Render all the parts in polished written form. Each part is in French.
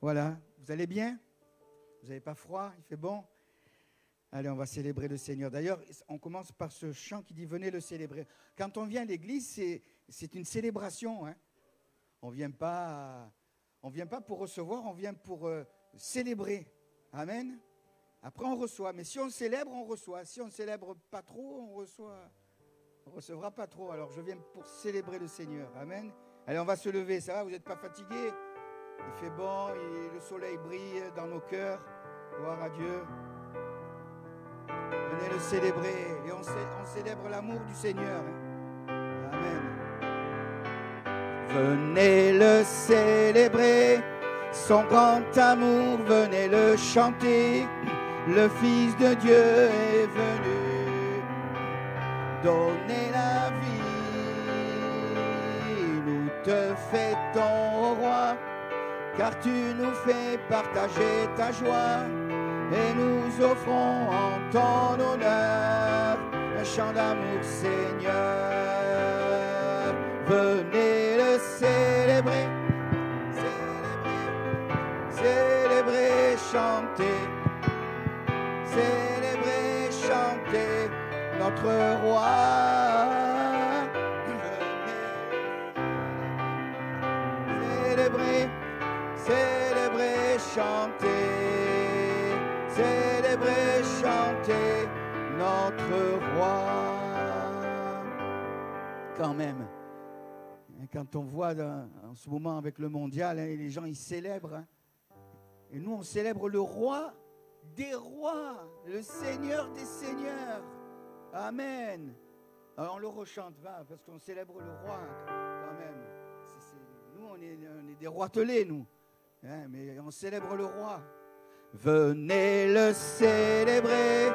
Voilà, vous allez bien? Vous n'avez pas froid? Il fait bon? Allez, on va célébrer le Seigneur. D'ailleurs, on commence par ce chant qui dit « Venez le célébrer ». Quand on vient à l'église, c'est une célébration. Hein? On ne vient pas pour recevoir, on vient pour célébrer. Amen. Après, on reçoit. Mais si on célèbre, on reçoit. Si on ne célèbre pas trop, on ne recevra pas trop. Alors, je viens pour célébrer le Seigneur. Amen. Allez, on va se lever. Ça va? Vous n'êtes pas fatigués? Il fait bon, le soleil brille dans nos cœurs. Gloire à Dieu. Venez le célébrer. Et on célèbre l'amour du Seigneur. Amen. Venez le célébrer. Son grand amour, venez le chanter. Le Fils de Dieu est venu donner la vie. Nous te fêtons, ô roi, car tu nous fais partager ta joie. Et nous offrons en ton honneur un chant d'amour, Seigneur. Venez le célébrer, célébrer, chanter. Célébrer, chanter notre roi. Célébrer, célébrer, chanter. Célébrer, chanter notre roi. Quand même, quand on voit en ce moment avec le mondial, les gens ils célèbrent. Et nous on célèbre le roi des rois, le Seigneur des seigneurs. Amen. Alors on le rechante, va, parce qu'on célèbre le roi quand même. Nous, on est des roitelets, nous. Hein, mais on célèbre le roi. Venez le célébrer,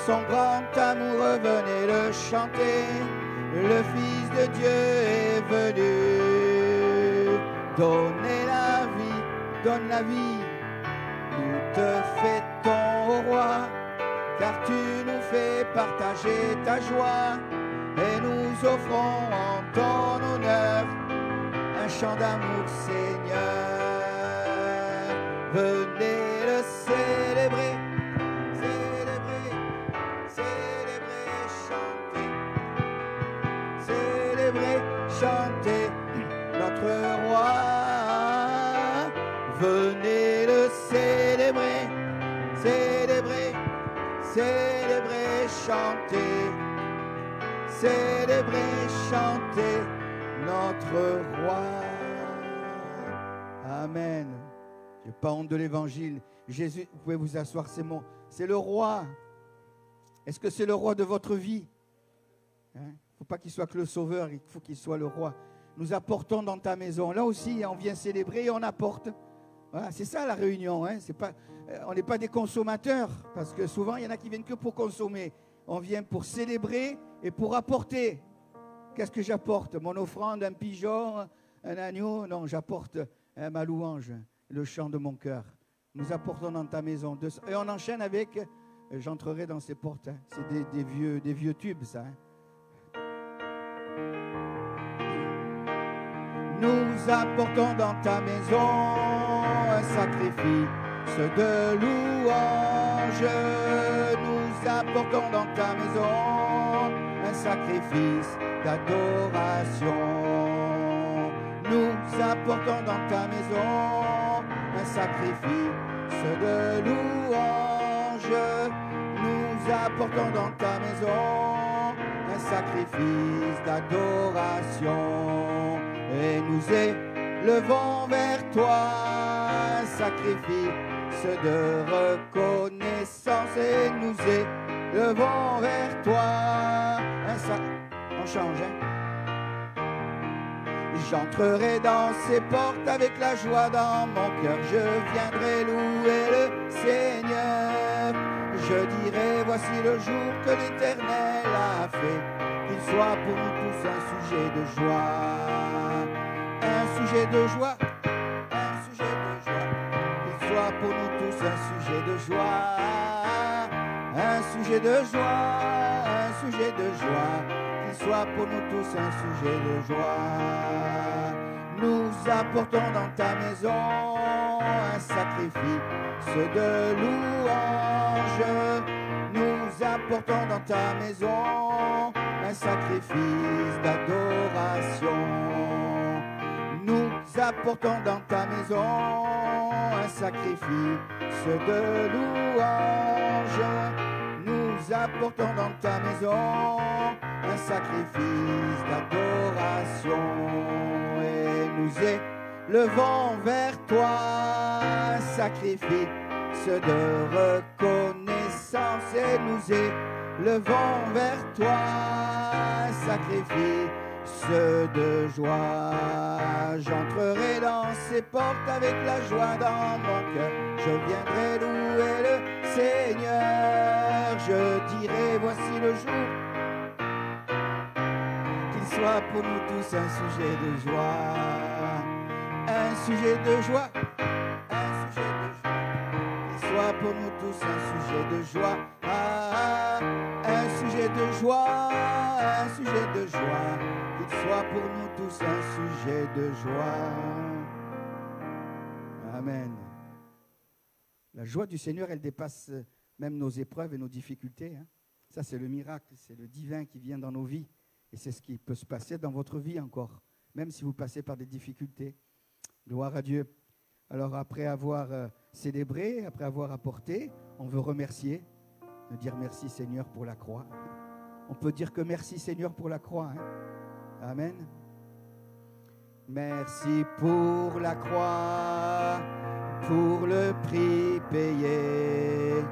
son grand amour, venez le chanter. Le Fils de Dieu est venu donner la vie, donne la vie. Nous te fêtons, ô roi, car tu nous fais partager ta joie. Et nous offrons en ton honneur un chant d'amour, Seigneur. Venez le célébrer, célébrer, célébrer, chanter. Célébrer, chanter notre roi. Venez le célébrer, célébrer, célébrer, chanter. Célébrer, chanter notre roi. Amen. Je n'ai pas honte de l'évangile. Jésus, vous pouvez vous asseoir, c'est le roi. Est-ce que c'est le roi de votre vie? Il ne faut pas qu'il soit que le sauveur, il faut qu'il soit le roi. Nous apportons dans ta maison. Là aussi, on vient célébrer et on apporte. Voilà, c'est ça la réunion. Hein. On n'est pas des consommateurs, parce que souvent, il y en a qui viennent que pour consommer. On vient pour célébrer et pour apporter. Qu'est-ce que j'apporte? Mon offrande, un pigeon, un agneau? Non, j'apporte ma louange, le chant de mon cœur. Nous apportons dans ta maison. Et on enchaîne avec, j'entrerai dans ces portes. Hein. C'est des vieux tubes, ça. Hein. Nous apportons dans ta maison un sacrifice de louange. Nous apportons dans ta maison un sacrifice d'adoration. Nous apportons dans ta maison un sacrifice de louange. Nous apportons dans ta maison un sacrifice d'adoration. Et nous élevons vers toi un sacrifice de reconnaissance. Et nous élevons vers toi on change, hein? J'entrerai dans ces portes avec la joie dans mon cœur. Je viendrai louer le Seigneur. Je dirai, voici le jour que l'Éternel a fait. Qu'il soit pour nous tous un sujet de joie. Un sujet de joie, un sujet de joie. Qu'il soit pour nous tous un sujet de joie. Un sujet de joie, un sujet de joie. Qu'il soit pour nous tous un sujet de joie. Nous apportons dans ta maison un sacrifice de louange. Nous apportons dans ta maison un sacrifice d'adoration. Nous apportons dans ta maison un sacrifice de louange. Nous apportons dans ta maison un sacrifice d'adoration. Et nous élevons vers toi un sacrifice de reconnaissance. Et nous élevons vers toi un sacrifice de joie. J'entrerai dans ces portes avec la joie dans mon cœur. Je viendrai louer le Seigneur. Je dirai voici le jour, qu'il soit pour nous tous un sujet de joie. Un sujet de joie, un sujet de joie. Qu'il soit pour nous tous un sujet de joie. Ah, un sujet de joie, un sujet de joie. Qu'il soit pour nous tous un sujet de joie. Amen. La joie du Seigneur, elle dépasse même nos épreuves et nos difficultés. Hein. Ça, c'est le miracle, c'est le divin qui vient dans nos vies. Et c'est ce qui peut se passer dans votre vie encore, même si vous passez par des difficultés. Gloire à Dieu. Alors, après avoir célébré, après avoir apporté, on veut remercier, dire merci Seigneur pour la croix. On peut dire que merci Seigneur pour la croix. Hein. Amen. Merci pour la croix, pour le prix payé,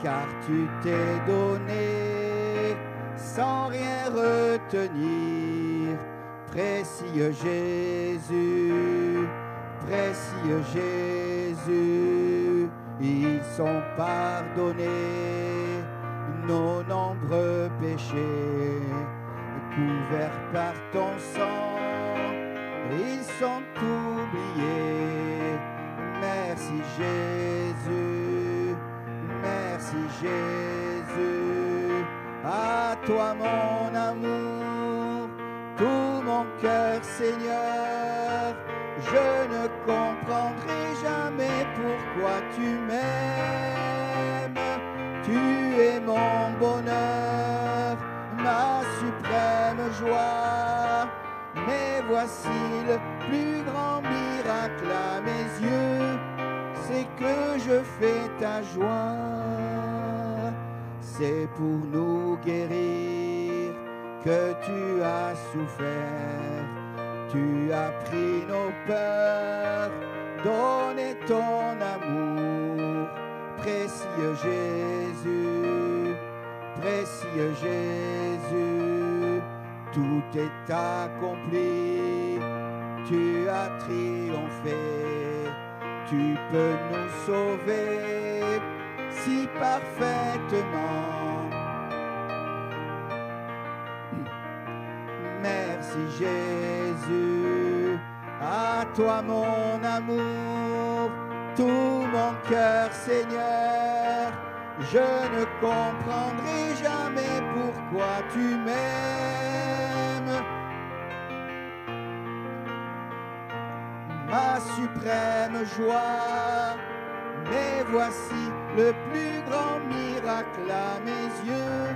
car tu t'es donné sans rien retenir. Précieux Jésus, précieux Jésus, ils sont pardonnés nos nombreux péchés, couverts par ton sang, ils sont oubliés. Merci Jésus, merci Jésus, à toi mon amour, tout mon cœur Seigneur. Je ne comprendrai jamais pourquoi tu m'aimes. Tu es mon bonheur, ma suprême joie. Mais voici le plus grand miracle à mes yeux, c'est que je fais ta joie. C'est pour nous guérir que tu as souffert. Tu as pris nos peurs, donné ton amour. Précieux Jésus, précieux Jésus, tout est accompli. Tu as triomphé, tu peux nous sauver si parfaitement. Merci Jésus, à toi mon amour, tout mon cœur Seigneur. Je ne comprendrai jamais pourquoi tu m'aimes. Ma suprême joie, mais voici le plus grand miracle à mes yeux,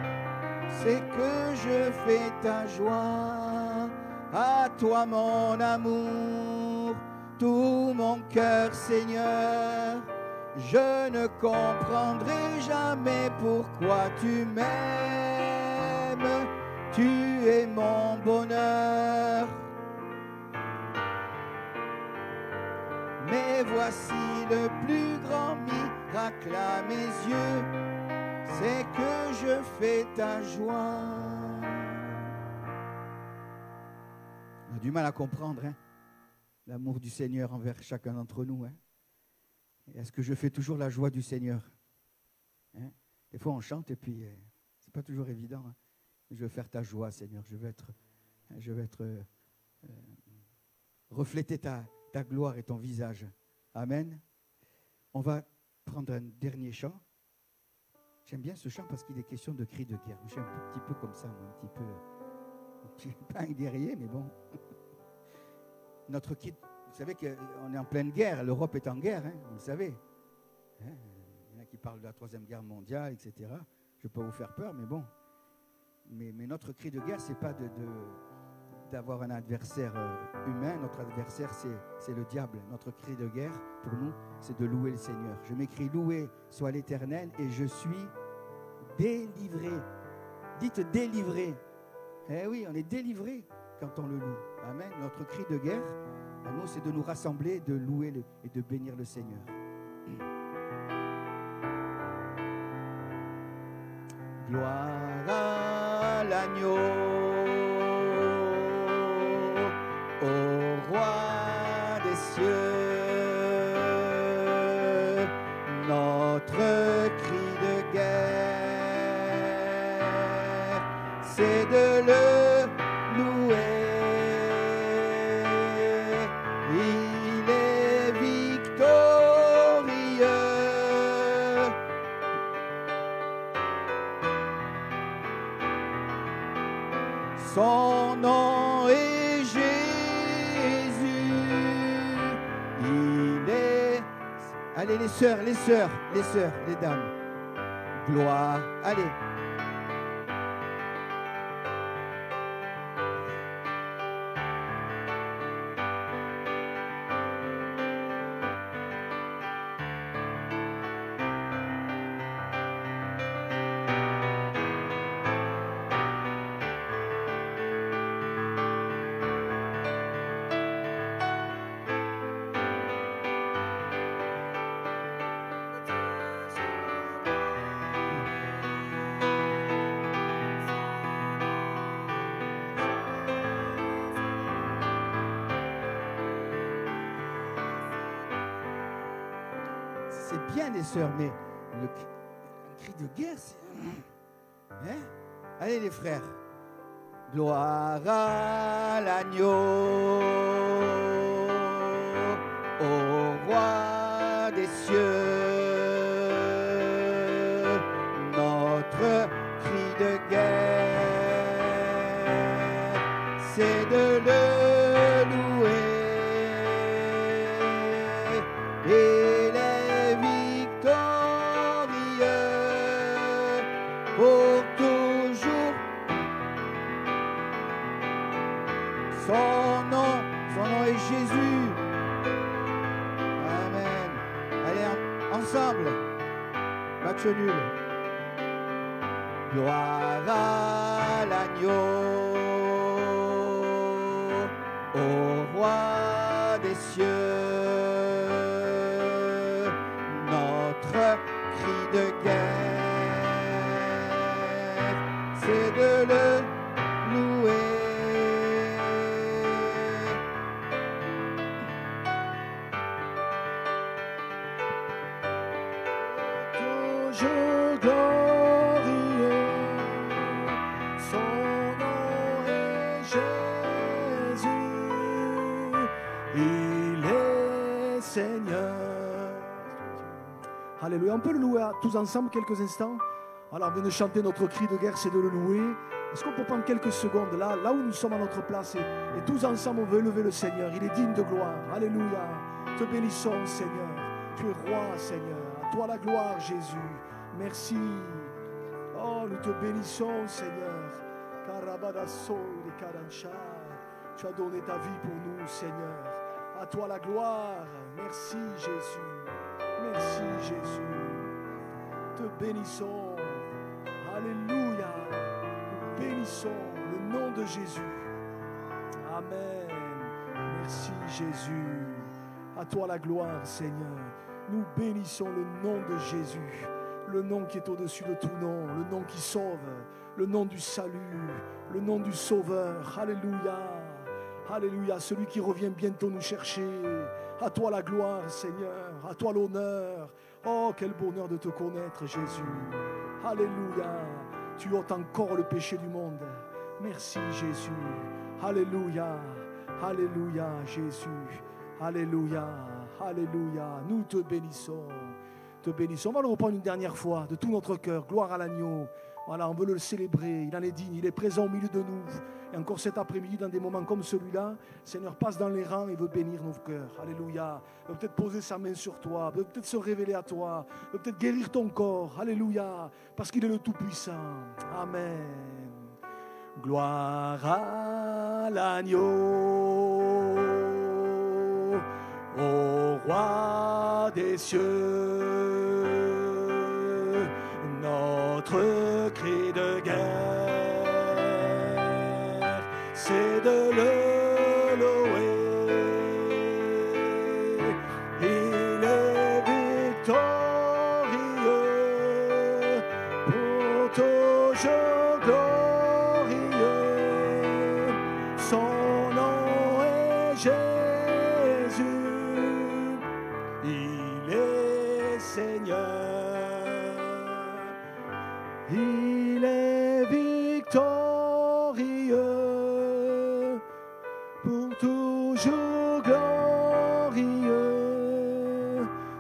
c'est que je fais ta joie. À toi mon amour, tout mon cœur Seigneur. Je ne comprendrai jamais pourquoi tu m'aimes. Tu es mon bonheur. Mais voici le plus grand miracle à mes yeux, c'est que je fais ta joie. On a du mal à comprendre, hein, l'amour du Seigneur envers chacun d'entre nous. Hein. Est-ce que je fais toujours la joie du Seigneur, hein? Des fois on chante et puis c'est pas toujours évident. Hein. Je veux faire ta joie, Seigneur. Je veux refléter ta gloire et ton visage. Amen. On va prendre un dernier chant. J'aime bien ce chant parce qu'il est question de cri de guerre. Je suis un petit peu comme ça, moi, un petit peu, pas un guerrier, mais bon. Notre kit, vous savez qu'on est en pleine guerre, l'Europe est en guerre, hein, vous le savez. Hein, il y en a qui parlent de la Troisième Guerre mondiale, etc. Je ne vais pas vous faire peur, mais bon. Mais notre cri de guerre, ce n'est pas d'avoir un adversaire humain. Notre adversaire, c'est le diable. Notre cri de guerre, pour nous, c'est de louer le Seigneur. Je m'écris « Loué soit l'Éternel » et je suis délivré. Dites « délivré ». Eh oui, on est délivré quand on le loue. Amen. Notre cri de guerre, à nous, c'est de nous rassembler, de louer et de bénir le Seigneur. Gloire à l'agneau, au roi des cieux, notre cri de guerre, c'est de le louer. Il est victorieux. Son nom est Jésus. Il est... Allez les sœurs, les dames. Gloire. Allez. C'est bien les sœurs, mais le cri de guerre, c'est... Hein? Allez les frères. Gloire à l'agneau, au roi des cieux, notre cri de guerre, c'est de le louer. Il est victorieux pour toujours. Son nom est Jésus. Amen. Allez, ensemble. Match nul. Gloire à l'agneau, au roi des cieux, notre cri de guerre, c'est de le louer. Toujours glorieux, son nom est Jésus, il est Seigneur. Alléluia, on peut le louer tous ensemble quelques instants. Alors on vient de chanter notre cri de guerre, c'est de le louer. Est-ce qu'on peut prendre quelques secondes là où nous sommes à notre place et tous ensemble on veut lever le Seigneur, il est digne de gloire. Alléluia, te bénissons Seigneur, tu es roi Seigneur. À toi la gloire, Jésus. Merci. Oh, nous te bénissons, Seigneur. Tu as donné ta vie pour nous, Seigneur. À toi la gloire. Merci, Jésus. Merci, Jésus. Te bénissons. Alléluia. Nous bénissons le nom de Jésus. Amen. Merci, Jésus. À toi la gloire, Seigneur. Nous bénissons le nom de Jésus, le nom qui est au-dessus de tout nom, le nom qui sauve, le nom du salut, le nom du Sauveur. Alléluia, alléluia, celui qui revient bientôt nous chercher. À toi la gloire, Seigneur, à toi l'honneur. Oh, quel bonheur de te connaître, Jésus. Alléluia, tu ôtes encore le péché du monde. Merci, Jésus. Alléluia, alléluia, Jésus. Alléluia. Alléluia, nous te bénissons, te bénissons. On va le reprendre une dernière fois de tout notre cœur. Gloire à l'agneau, Voilà, on veut le célébrer. Il en est digne, il est présent au milieu de nous. Et encore cet après-midi, dans des moments comme celui-là, Seigneur passe dans les rangs et veut bénir nos cœurs. Alléluia. Il veut peut-être poser sa main sur toi, il veut peut-être se révéler à toi, il veut peut-être guérir ton corps. Alléluia. Parce qu'il est le Tout-Puissant. Amen. Gloire à l'agneau, au roi des cieux. Notre cri de guerre, c'est de le louer. Il est victorieux, pour toujours glorieux. Son nom est Jésus, il est Seigneur. Il est victorieux, pour toujours glorieux.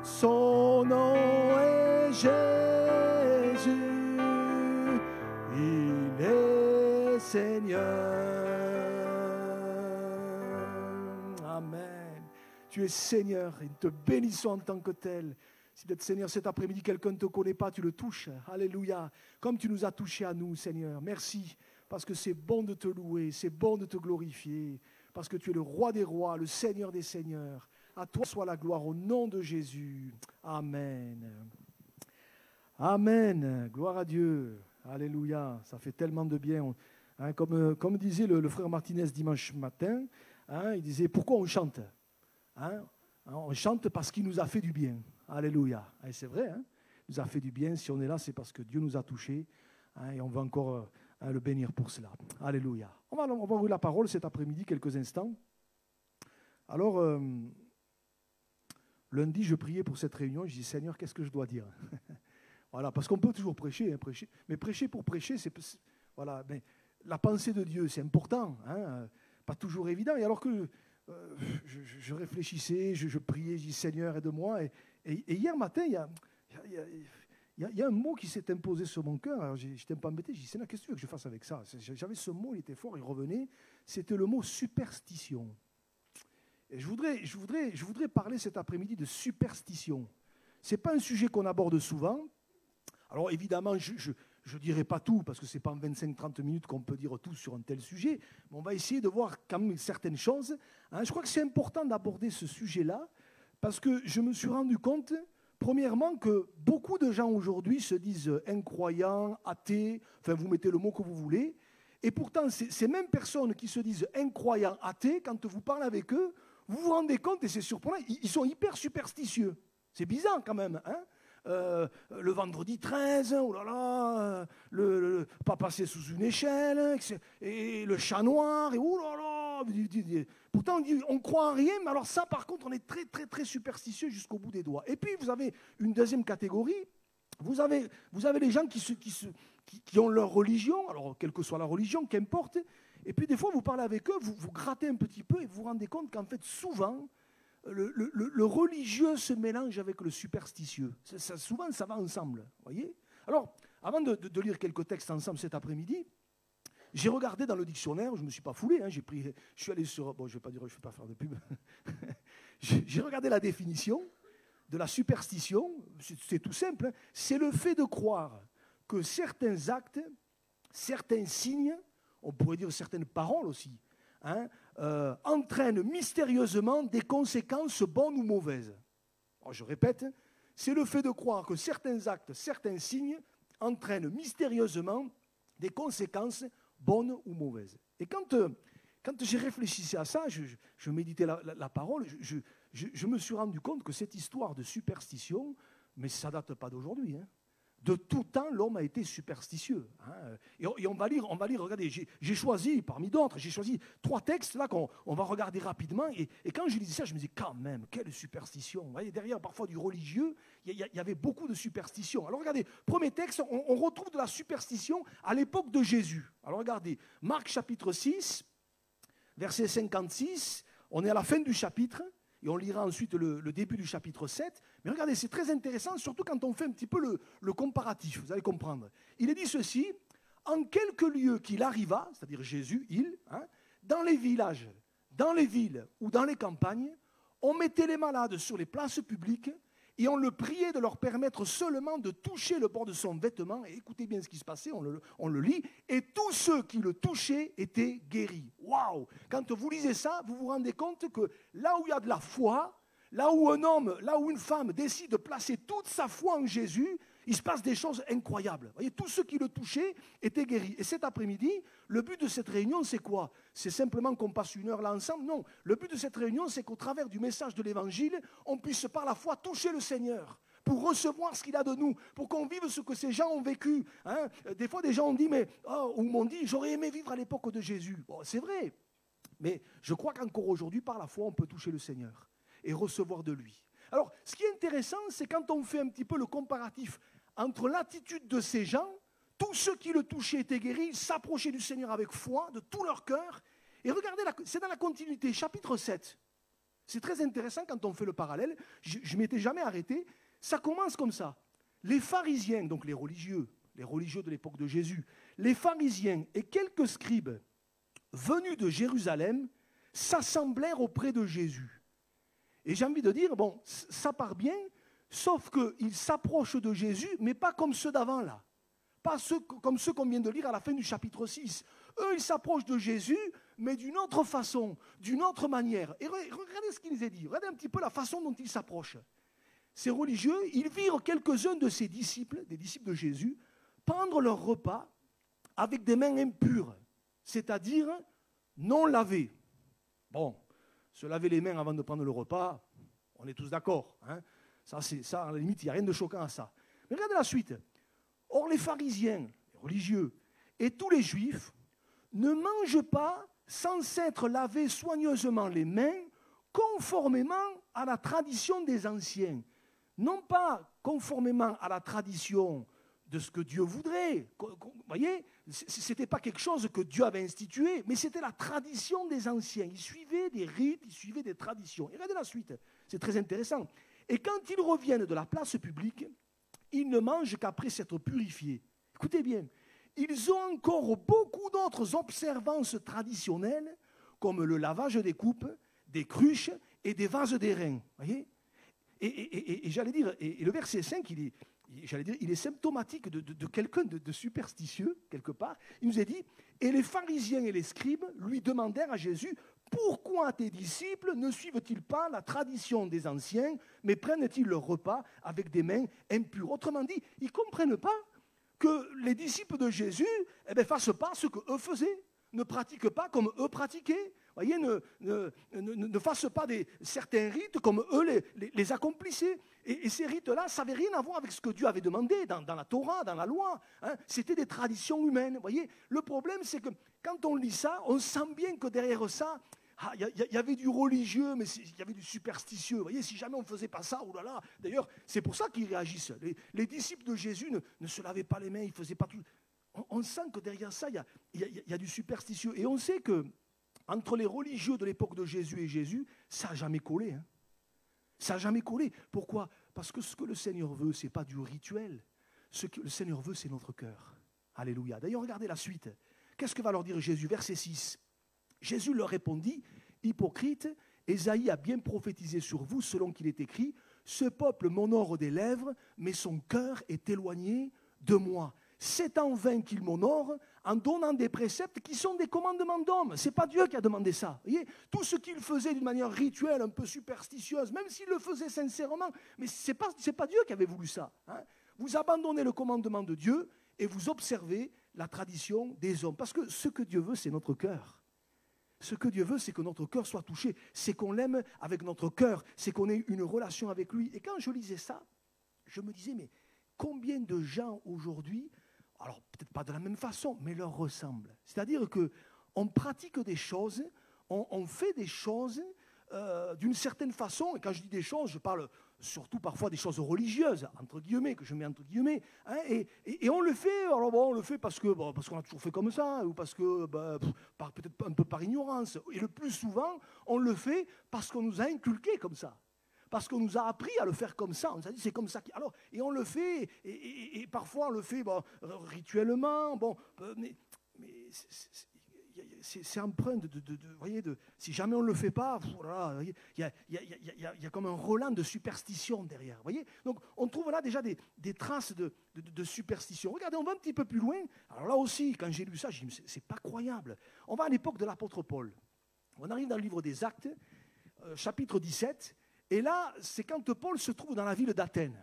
Son nom est Jésus, il est Seigneur. Amen. Tu es Seigneur et nous te bénissons en tant que tel. Si peut-être, Seigneur, cet après-midi, quelqu'un ne te connaît pas, tu le touches. Alléluia. Comme tu nous as touchés à nous, Seigneur. Merci, parce que c'est bon de te louer, c'est bon de te glorifier, parce que tu es le roi des rois, le Seigneur des seigneurs. À toi soit la gloire au nom de Jésus. Amen. Amen. Gloire à Dieu. Alléluia. Ça fait tellement de bien. Comme disait le frère Martinez dimanche matin, il disait, pourquoi on chante? On chante parce qu'il nous a fait du bien. Alléluia. Et c'est vrai, il nous a fait du bien. Si on est là, c'est parce que Dieu nous a touchés. Et on va encore le bénir pour cela. Alléluia. On va ouvrir la parole cet après-midi, quelques instants. Alors, lundi, je priais pour cette réunion. Je dis, Seigneur, qu'est-ce que je dois dire? Voilà, parce qu'on peut toujours prêcher, prêcher. Mais prêcher pour prêcher, voilà, mais la pensée de Dieu, c'est important. Pas toujours évident. Et alors que je réfléchissais, je priais, je dis, Seigneur, aide-moi. Et hier matin, il y a un mot qui s'est imposé sur mon cœur. Alors j'étais un peu embêté. Je dis, Seigneur, qu'est-ce que tu veux que je fasse avec ça? J'avais ce mot, il était fort, il revenait. C'était le mot superstition. Et je voudrais parler cet après-midi de superstition. Ce n'est pas un sujet qu'on aborde souvent. Alors évidemment, je ne dirai pas tout, parce que ce n'est pas en 25-30 minutes qu'on peut dire tout sur un tel sujet. Mais on va essayer de voir quand même certaines choses. Je crois que c'est important d'aborder ce sujet-là, parce que je me suis rendu compte, premièrement, que beaucoup de gens aujourd'hui se disent incroyants, athées, enfin vous mettez le mot que vous voulez, et pourtant ces mêmes personnes qui se disent incroyants, athées, quand vous parlez avec eux, vous vous rendez compte, et c'est surprenant, ils sont hyper superstitieux. C'est bizarre quand même, le vendredi 13, oh là là, pas passer sous une échelle, et le chat noir, et oh là là. Pourtant, on croit en rien, mais alors ça, par contre, on est très, très, très superstitieux jusqu'au bout des doigts. Et puis, vous avez une deuxième catégorie. Vous avez les gens qui ont leur religion, alors quelle que soit la religion, qu'importe. Et puis, des fois, vous parlez avec eux, vous grattez un petit peu et vous vous rendez compte qu'en fait, souvent, le religieux se mélange avec le superstitieux. Souvent, ça va ensemble. Voyez. Alors, avant de lire quelques textes ensemble cet après-midi, j'ai regardé dans le dictionnaire, je ne me suis pas foulé, je suis allé sur... Bon, je ne vais pas dire, je ne vais pas faire de pub. J'ai regardé la définition de la superstition, c'est tout simple, c'est le fait de croire que certains actes, certains signes, on pourrait dire certaines paroles aussi, entraînent mystérieusement des conséquences bonnes ou mauvaises. Alors, je répète, c'est le fait de croire que certains actes, certains signes entraînent mystérieusement des conséquences bonnes ou mauvaises. Et quand j'ai réfléchi à ça, je méditais la parole, je me suis rendu compte que cette histoire de superstition, mais ça ne date pas d'aujourd'hui. De tout temps, l'homme a été superstitieux. Et on va lire, regardez, j'ai choisi, parmi d'autres, j'ai choisi 3 textes là qu'on va regarder rapidement. Et quand je lisais ça, je me disais, quand même, quelle superstition. Vous voyez, derrière parfois du religieux, il y avait beaucoup de superstition. Alors regardez, premier texte, on retrouve de la superstition à l'époque de Jésus. Alors regardez, Marc chapitre 6, verset 56, on est à la fin du chapitre. et on lira ensuite le début du chapitre 7. Mais regardez, c'est très intéressant, surtout quand on fait un petit peu le comparatif, vous allez comprendre. Il est dit ceci, en quelques lieux qu'il arriva, c'est-à-dire Jésus, dans les villages, dans les villes ou dans les campagnes, on mettait les malades sur les places publiques et on le priait de leur permettre seulement de toucher le bord de son vêtement. Et écoutez bien ce qui se passait, on le lit. Et tous ceux qui le touchaient étaient guéris. Waouh! Quand vous lisez ça, vous vous rendez compte que là où il y a de la foi, là où un homme, là où une femme décide de placer toute sa foi en Jésus, il se passe des choses incroyables. Vous voyez, tous ceux qui le touchaient étaient guéris. Et cet après-midi, le but de cette réunion, c'est quoi? C'est simplement qu'on passe une heure là ensemble? Non. Le but de cette réunion, c'est qu'au travers du message de l'Évangile, on puisse par la foi toucher le Seigneur, pour recevoir ce qu'il a de nous, pour qu'on vive ce que ces gens ont vécu. Des fois, des gens ont dit, ou m'ont dit, j'aurais aimé vivre à l'époque de Jésus. Bon, c'est vrai. Mais je crois qu'encore aujourd'hui, par la foi, on peut toucher le Seigneur et recevoir de lui. Alors, ce qui est intéressant, c'est quand on fait un petit peu le comparatif entre l'attitude de ces gens, tous ceux qui le touchaient étaient guéris, ils s'approchaient du Seigneur avec foi, de tout leur cœur. Et regardez, c'est dans la continuité, chapitre 7. C'est très intéressant quand on fait le parallèle. Je ne m'étais jamais arrêté. Ça commence comme ça. Les pharisiens, donc les religieux de l'époque de Jésus, les pharisiens et quelques scribes venus de Jérusalem s'assemblèrent auprès de Jésus. Et j'ai envie de dire, bon, ça part bien, sauf qu'ils s'approchent de Jésus, mais pas comme ceux d'avant là. Pas comme ceux qu'on vient de lire à la fin du chapitre 6. Eux, ils s'approchent de Jésus, mais d'une autre façon, d'une autre manière. Et regardez ce qu'il nous est dit. Regardez un petit peu la façon dont ils s'approchent. Ces religieux, ils virent quelques-uns de ses disciples, des disciples de Jésus, prendre leur repas avec des mains impures, c'est-à-dire non lavées. Bon, se laver les mains avant de prendre le repas, on est tous d'accord. Ça, à la limite, il n'y a rien de choquant à ça. Mais regardez la suite. Or, les pharisiens, les religieux, et tous les juifs ne mangent pas sans s'être lavés soigneusement les mains, conformément à la tradition des anciens. Non pas conformément à la tradition de ce que Dieu voudrait. Vous voyez, ce n'était pas quelque chose que Dieu avait institué, mais c'était la tradition des anciens. Ils suivaient des rites, ils suivaient des traditions. Et regardez la suite, c'est très intéressant. Et quand ils reviennent de la place publique, ils ne mangent qu'après s'être purifiés. Écoutez bien, ils ont encore beaucoup d'autres observances traditionnelles, comme le lavage des coupes, des cruches et des vases d'airain. Voyez ? Et j'allais dire, et le verset 5, il est symptomatique de quelqu'un de superstitieux, quelque part. Il nous est dit, et les pharisiens et les scribes lui demandèrent à Jésus, pourquoi tes disciples ne suivent-ils pas la tradition des anciens, mais prennent-ils leur repas avec des mains impures? Autrement dit, ils ne comprennent pas que les disciples de Jésus ne fassent pas ce qu'eux faisaient, ne pratiquent pas comme eux pratiquaient. Voyez, ne fassent pas certains rites comme eux les accomplissaient. Et ces rites-là, ça n'avait rien à voir avec ce que Dieu avait demandé dans la Torah, dans la loi. C'était des traditions humaines. Voyez, le problème, c'est que quand on lit ça, on sent bien que derrière ça, il y avait du religieux, mais il y avait du superstitieux. Vous voyez, si jamais on ne faisait pas ça, oulala. D'ailleurs, c'est pour ça qu'ils réagissent. Les disciples de Jésus ne se lavaient pas les mains, ils ne faisaient pas tout. On sent que derrière ça, il y a du superstitieux. Et on sait que entre les religieux de l'époque de Jésus et Jésus, ça n'a jamais collé. Ça n'a jamais collé. Pourquoi? Parce que ce que le Seigneur veut, ce n'est pas du rituel. Ce que le Seigneur veut, c'est notre cœur. Alléluia. D'ailleurs, regardez la suite. Qu'est-ce que va leur dire Jésus? Verset 6. Jésus leur répondit, « Hypocrite, Ésaïe a bien prophétisé sur vous, selon qu'il est écrit, « Ce peuple m'honore des lèvres, mais son cœur est éloigné de moi. » C'est en vain qu'il m'honore en donnant des préceptes qui sont des commandements d'hommes. Ce n'est pas Dieu qui a demandé ça. Vous voyez, tout ce qu'il faisait d'une manière rituelle, un peu superstitieuse, même s'il le faisait sincèrement, mais ce n'est pas Dieu qui avait voulu ça. Vous abandonnez le commandement de Dieu et vous observez la tradition des hommes. Parce que ce que Dieu veut, c'est notre cœur. Ce que Dieu veut, c'est que notre cœur soit touché. C'est qu'on l'aime avec notre cœur. C'est qu'on ait une relation avec lui. Et quand je lisais ça, je me disais, mais combien de gens aujourd'hui, alors peut-être pas de la même façon, mais leur ressemblent. C'est-à-dire qu'on pratique des choses, on fait des choses d'une certaine façon, et quand je dis des choses, je parle surtout parfois des choses religieuses, entre guillemets, que je mets entre guillemets, hein, et on le fait, alors bon, on le fait parce qu'on a toujours fait comme ça, ou parce que, peut-être un peu par ignorance, et le plus souvent, on le fait parce qu'on nous a inculqué comme ça. Parce qu'on nous a appris à le faire comme ça. On nous a dit c'est comme ça. Alors, et on le fait, et parfois on le fait rituellement. Mais c'est empreint si jamais on ne le fait pas, il y a comme un relent de superstition derrière. Voyez. Donc on trouve là déjà des traces de superstition. Regardez, on va un petit peu plus loin. Alors là aussi, quand j'ai lu ça, j'ai dit c'est pas croyable. On va à l'époque de l'apôtre Paul. On arrive dans le livre des Actes, chapitre 17. Et là, c'est quand Paul se trouve dans la ville d'Athènes,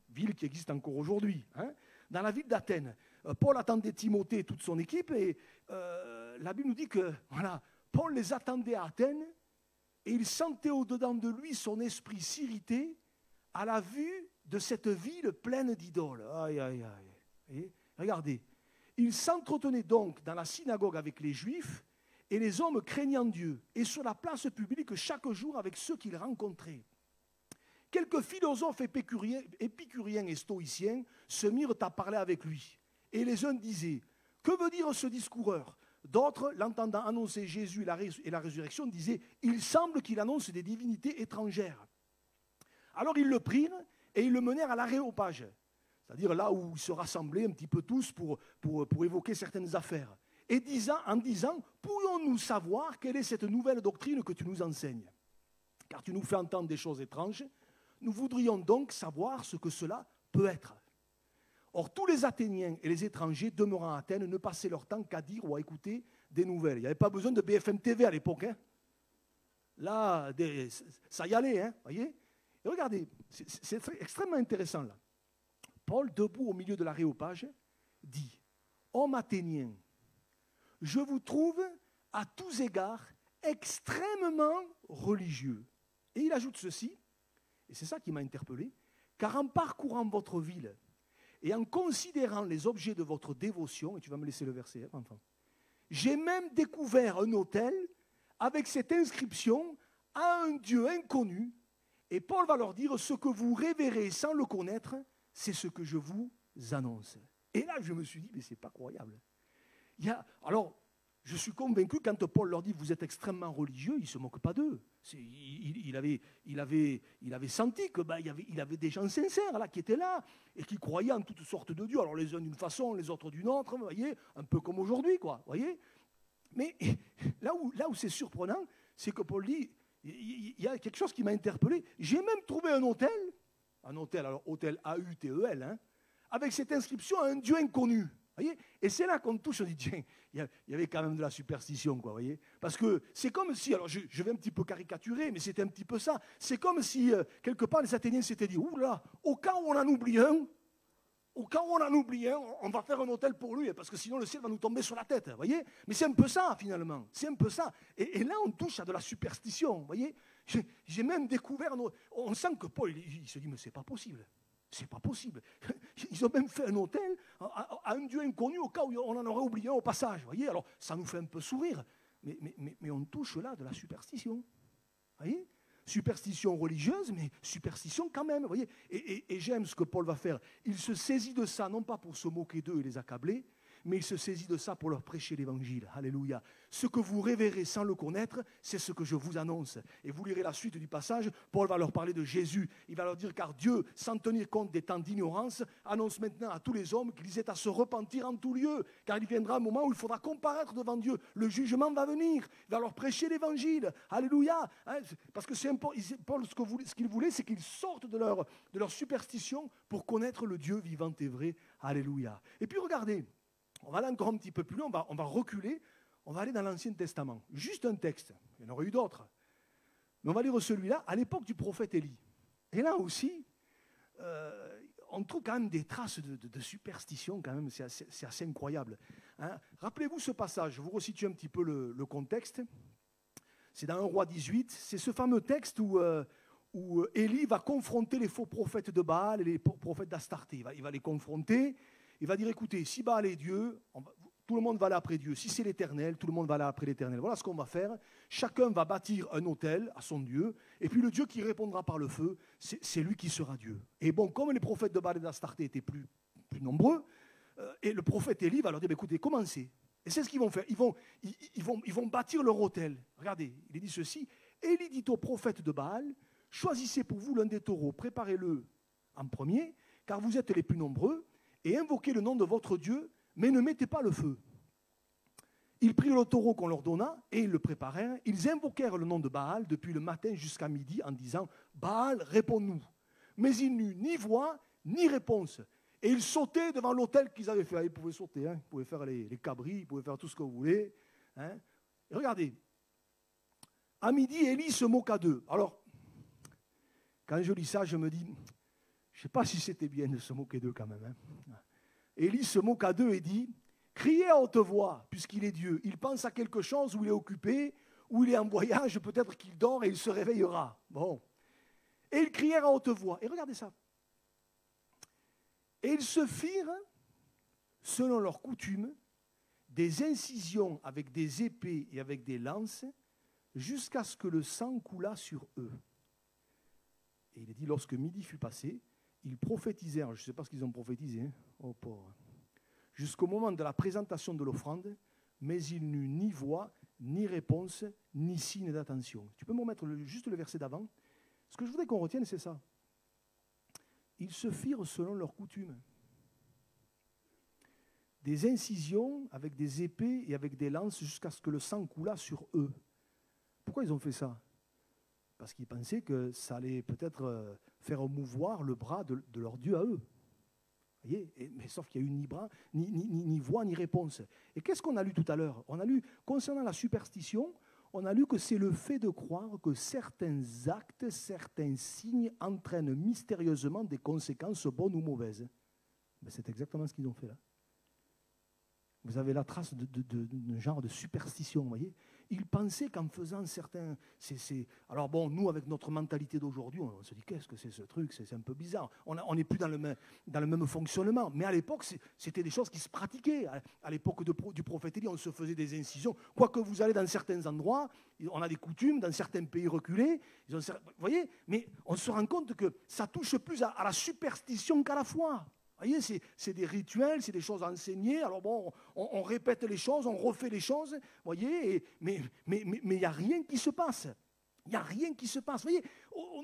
ville qui existe encore aujourd'hui, hein, dans la ville d'Athènes. Paul attendait Timothée et toute son équipe, et la Bible nous dit que voilà, Paul les attendait à Athènes, et il sentait au-dedans de lui son esprit s'irriter à la vue de cette ville pleine d'idoles. Aïe, aïe, aïe. Et regardez, il s'entretenait donc dans la synagogue avec les Juifs, et les hommes craignant Dieu, et sur la place publique chaque jour avec ceux qu'ils rencontraient. Quelques philosophes épicuriens et stoïciens se mirent à parler avec lui. Et les uns disaient, « Que veut dire ce discoureur ?» D'autres, l'entendant annoncer Jésus et la résurrection, disaient, « Il semble qu'il annonce des divinités étrangères. » Alors ils le prirent et ils le menèrent à l'aréopage, c'est-à-dire là où ils se rassemblaient un petit peu tous pour évoquer certaines affaires. Et en disant, pourrions-nous savoir quelle est cette nouvelle doctrine que tu nous enseignes? Car tu nous fais entendre des choses étranges. Nous voudrions donc savoir ce que cela peut être. Or, tous les Athéniens et les étrangers demeurant à Athènes ne passaient leur temps qu'à dire ou à écouter des nouvelles. Il n'y avait pas besoin de BFM TV à l'époque. Hein. Là, ça y allait, hein, voyez. Et regardez, c'est extrêmement intéressant là. Paul, debout au milieu de l'aréopage, dit, « Homme athénien, je vous trouve à tous égards extrêmement religieux. » Et il ajoute ceci, et c'est ça qui m'a interpellé, « Car en parcourant votre ville et en considérant les objets de votre dévotion, et tu vas me laisser le verset, hein, enfant, j'ai même découvert un autel avec cette inscription à un Dieu inconnu, et Paul va leur dire, ce que vous révérez sans le connaître, c'est ce que je vous annonce. » Et là, je me suis dit, mais c'est pas croyable. Alors, je suis convaincu, quand Paul leur dit « vous êtes extrêmement religieux », il ne se moque pas d'eux. Il avait senti qu'il avait des gens sincères là, qui étaient là et qui croyaient en toutes sortes de dieux. Alors les uns d'une façon, les autres d'une autre, vous voyez, un peu comme aujourd'hui, quoi, voyez. Mais là où c'est surprenant, c'est que Paul dit, il y a quelque chose qui m'a interpellé. J'ai même trouvé un autel, alors autel A-U-T-E-L, hein, avec cette inscription à un Dieu inconnu. Voyez, et c'est là qu'on touche, on dit, tiens, il y avait quand même de la superstition, quoi, voyez. Parce que c'est comme si, alors je vais un petit peu caricaturer, mais c'était un petit peu ça. C'est comme si, quelque part, les Athéniens s'étaient dit, oula, au cas où on en oublie un, on va faire un autel pour lui, parce que sinon le ciel va nous tomber sur la tête, voyez. Mais c'est un peu ça, finalement, c'est un peu ça. Et là, on touche à de la superstition, voyez. J'ai même découvert, on sent que Paul, il se dit, mais c'est pas possible. C'est pas possible. Ils ont même fait un autel à un Dieu inconnu au cas où on en aurait oublié un au passage. Voyez, alors ça nous fait un peu sourire. Mais on touche là de la superstition. Voyez, superstition religieuse, mais superstition quand même. Voyez, et j'aime ce que Paul va faire. Il se saisit de ça, non pas pour se moquer d'eux et les accabler, mais il se saisit de ça pour leur prêcher l'évangile. Alléluia. Ce que vous révérez sans le connaître, c'est ce que je vous annonce. Et vous lirez la suite du passage, Paul va leur parler de Jésus. Il va leur dire, car Dieu, sans tenir compte des temps d'ignorance, annonce maintenant à tous les hommes qu'ils aient à se repentir en tout lieu. Car il viendra un moment où il faudra comparaître devant Dieu. Le jugement va venir. Il va leur prêcher l'évangile. Alléluia. Hein, parce que c'est important. Paul, ce qu'il voulait, c'est qu'ils sortent de leur superstition pour connaître le Dieu vivant et vrai. Alléluia. Et puis regardez, on va aller encore un petit peu plus loin, on va reculer, on va aller dans l'Ancien Testament. Juste un texte, il y en aurait eu d'autres. Mais on va lire celui-là, à l'époque du prophète Élie. Et là aussi, on trouve quand même des traces de superstition, quand même, c'est assez incroyable. Hein. Rappelez-vous ce passage, je vous resitue un petit peu le contexte. C'est dans 1 Roi 18, c'est ce fameux texte où Élie va confronter les faux prophètes de Baal et les prophètes d'Astarté. Il va les confronter. Il va dire, écoutez, si Baal est Dieu, tout le monde va aller après Dieu. Si c'est l'Éternel, tout le monde va aller après l'Éternel. Voilà ce qu'on va faire. Chacun va bâtir un autel à son Dieu, et puis le Dieu qui répondra par le feu, c'est lui qui sera Dieu. Et bon, comme les prophètes de Baal et d'Astarté étaient plus nombreux, et le prophète Élie va leur dire, écoutez, commencez. Et c'est ce qu'ils vont faire. Ils vont bâtir leur autel. Regardez, il est dit ceci. Élie dit au prophète de Baal, choisissez pour vous l'un des taureaux, préparez-le en premier, car vous êtes les plus nombreux, et invoquez le nom de votre Dieu, mais ne mettez pas le feu. Ils prirent le taureau qu'on leur donna, et ils le préparèrent. Ils invoquèrent le nom de Baal depuis le matin jusqu'à midi, en disant, Baal, réponds-nous. Mais il n'eut ni voix, ni réponse. Et ils sautaient devant l'autel qu'ils avaient fait. Ils pouvaient sauter, ils pouvaient faire les cabris, ils pouvaient faire tout ce que vous voulez. Et regardez, à midi, Élie se moqua d'eux. Alors, quand je lis ça, je me dis, je ne sais pas si c'était bien de se moquer d'eux quand même. Élie se moqua d'eux et dit, criez à haute voix, puisqu'il est Dieu. Il pense à quelque chose, ou il est occupé, ou il est en voyage, peut-être qu'il dort et il se réveillera. Bon. Et ils crièrent à haute voix. Et regardez ça. Et ils se firent, selon leur coutume, des incisions avec des épées et avec des lances, jusqu'à ce que le sang coulât sur eux. Et il est dit, lorsque midi fut passé, ils prophétisèrent, je ne sais pas ce qu'ils ont prophétisé, oh pauvre, jusqu'au moment de la présentation de l'offrande, mais il n'eut ni voix, ni réponse, ni signe d'attention. Tu peux me remettre juste le verset d'avant? Ce que je voudrais qu'on retienne, c'est ça. Ils se firent selon leur coutume. Des incisions avec des épées et avec des lances jusqu'à ce que le sang coulât sur eux. Pourquoi ils ont fait ça? Parce qu'ils pensaient que ça allait peut-être faire mouvoir le bras de leur Dieu à eux. Voyez, mais sauf qu'il n'y a eu ni bras, ni voix, ni réponse. Et qu'est-ce qu'on a lu tout à l'heure? On a lu, concernant la superstition, on a lu que c'est le fait de croire que certains actes, certains signes entraînent mystérieusement des conséquences bonnes ou mauvaises. Ben, c'est exactement ce qu'ils ont fait là. Vous avez la trace d'un genre de superstition, vous voyez. Ils pensaient qu'en faisant certains... Alors bon, nous, avec notre mentalité d'aujourd'hui, on se dit, qu'est-ce que c'est ce truc? C'est un peu bizarre. On n'est plus dans le même fonctionnement. Mais à l'époque, c'était des choses qui se pratiquaient. À l'époque du prophète Élie, on se faisait des incisions. Quoique vous allez dans certains endroits, on a des coutumes, dans certains pays reculés. Vous voyez, mais on se rend compte que ça touche plus à la superstition qu'à la foi. Vous voyez, c'est des rituels, c'est des choses enseignées. Alors bon, on répète les choses, on refait les choses, vous voyez, mais il n'y a rien qui se passe. Il n'y a rien qui se passe. Vous voyez,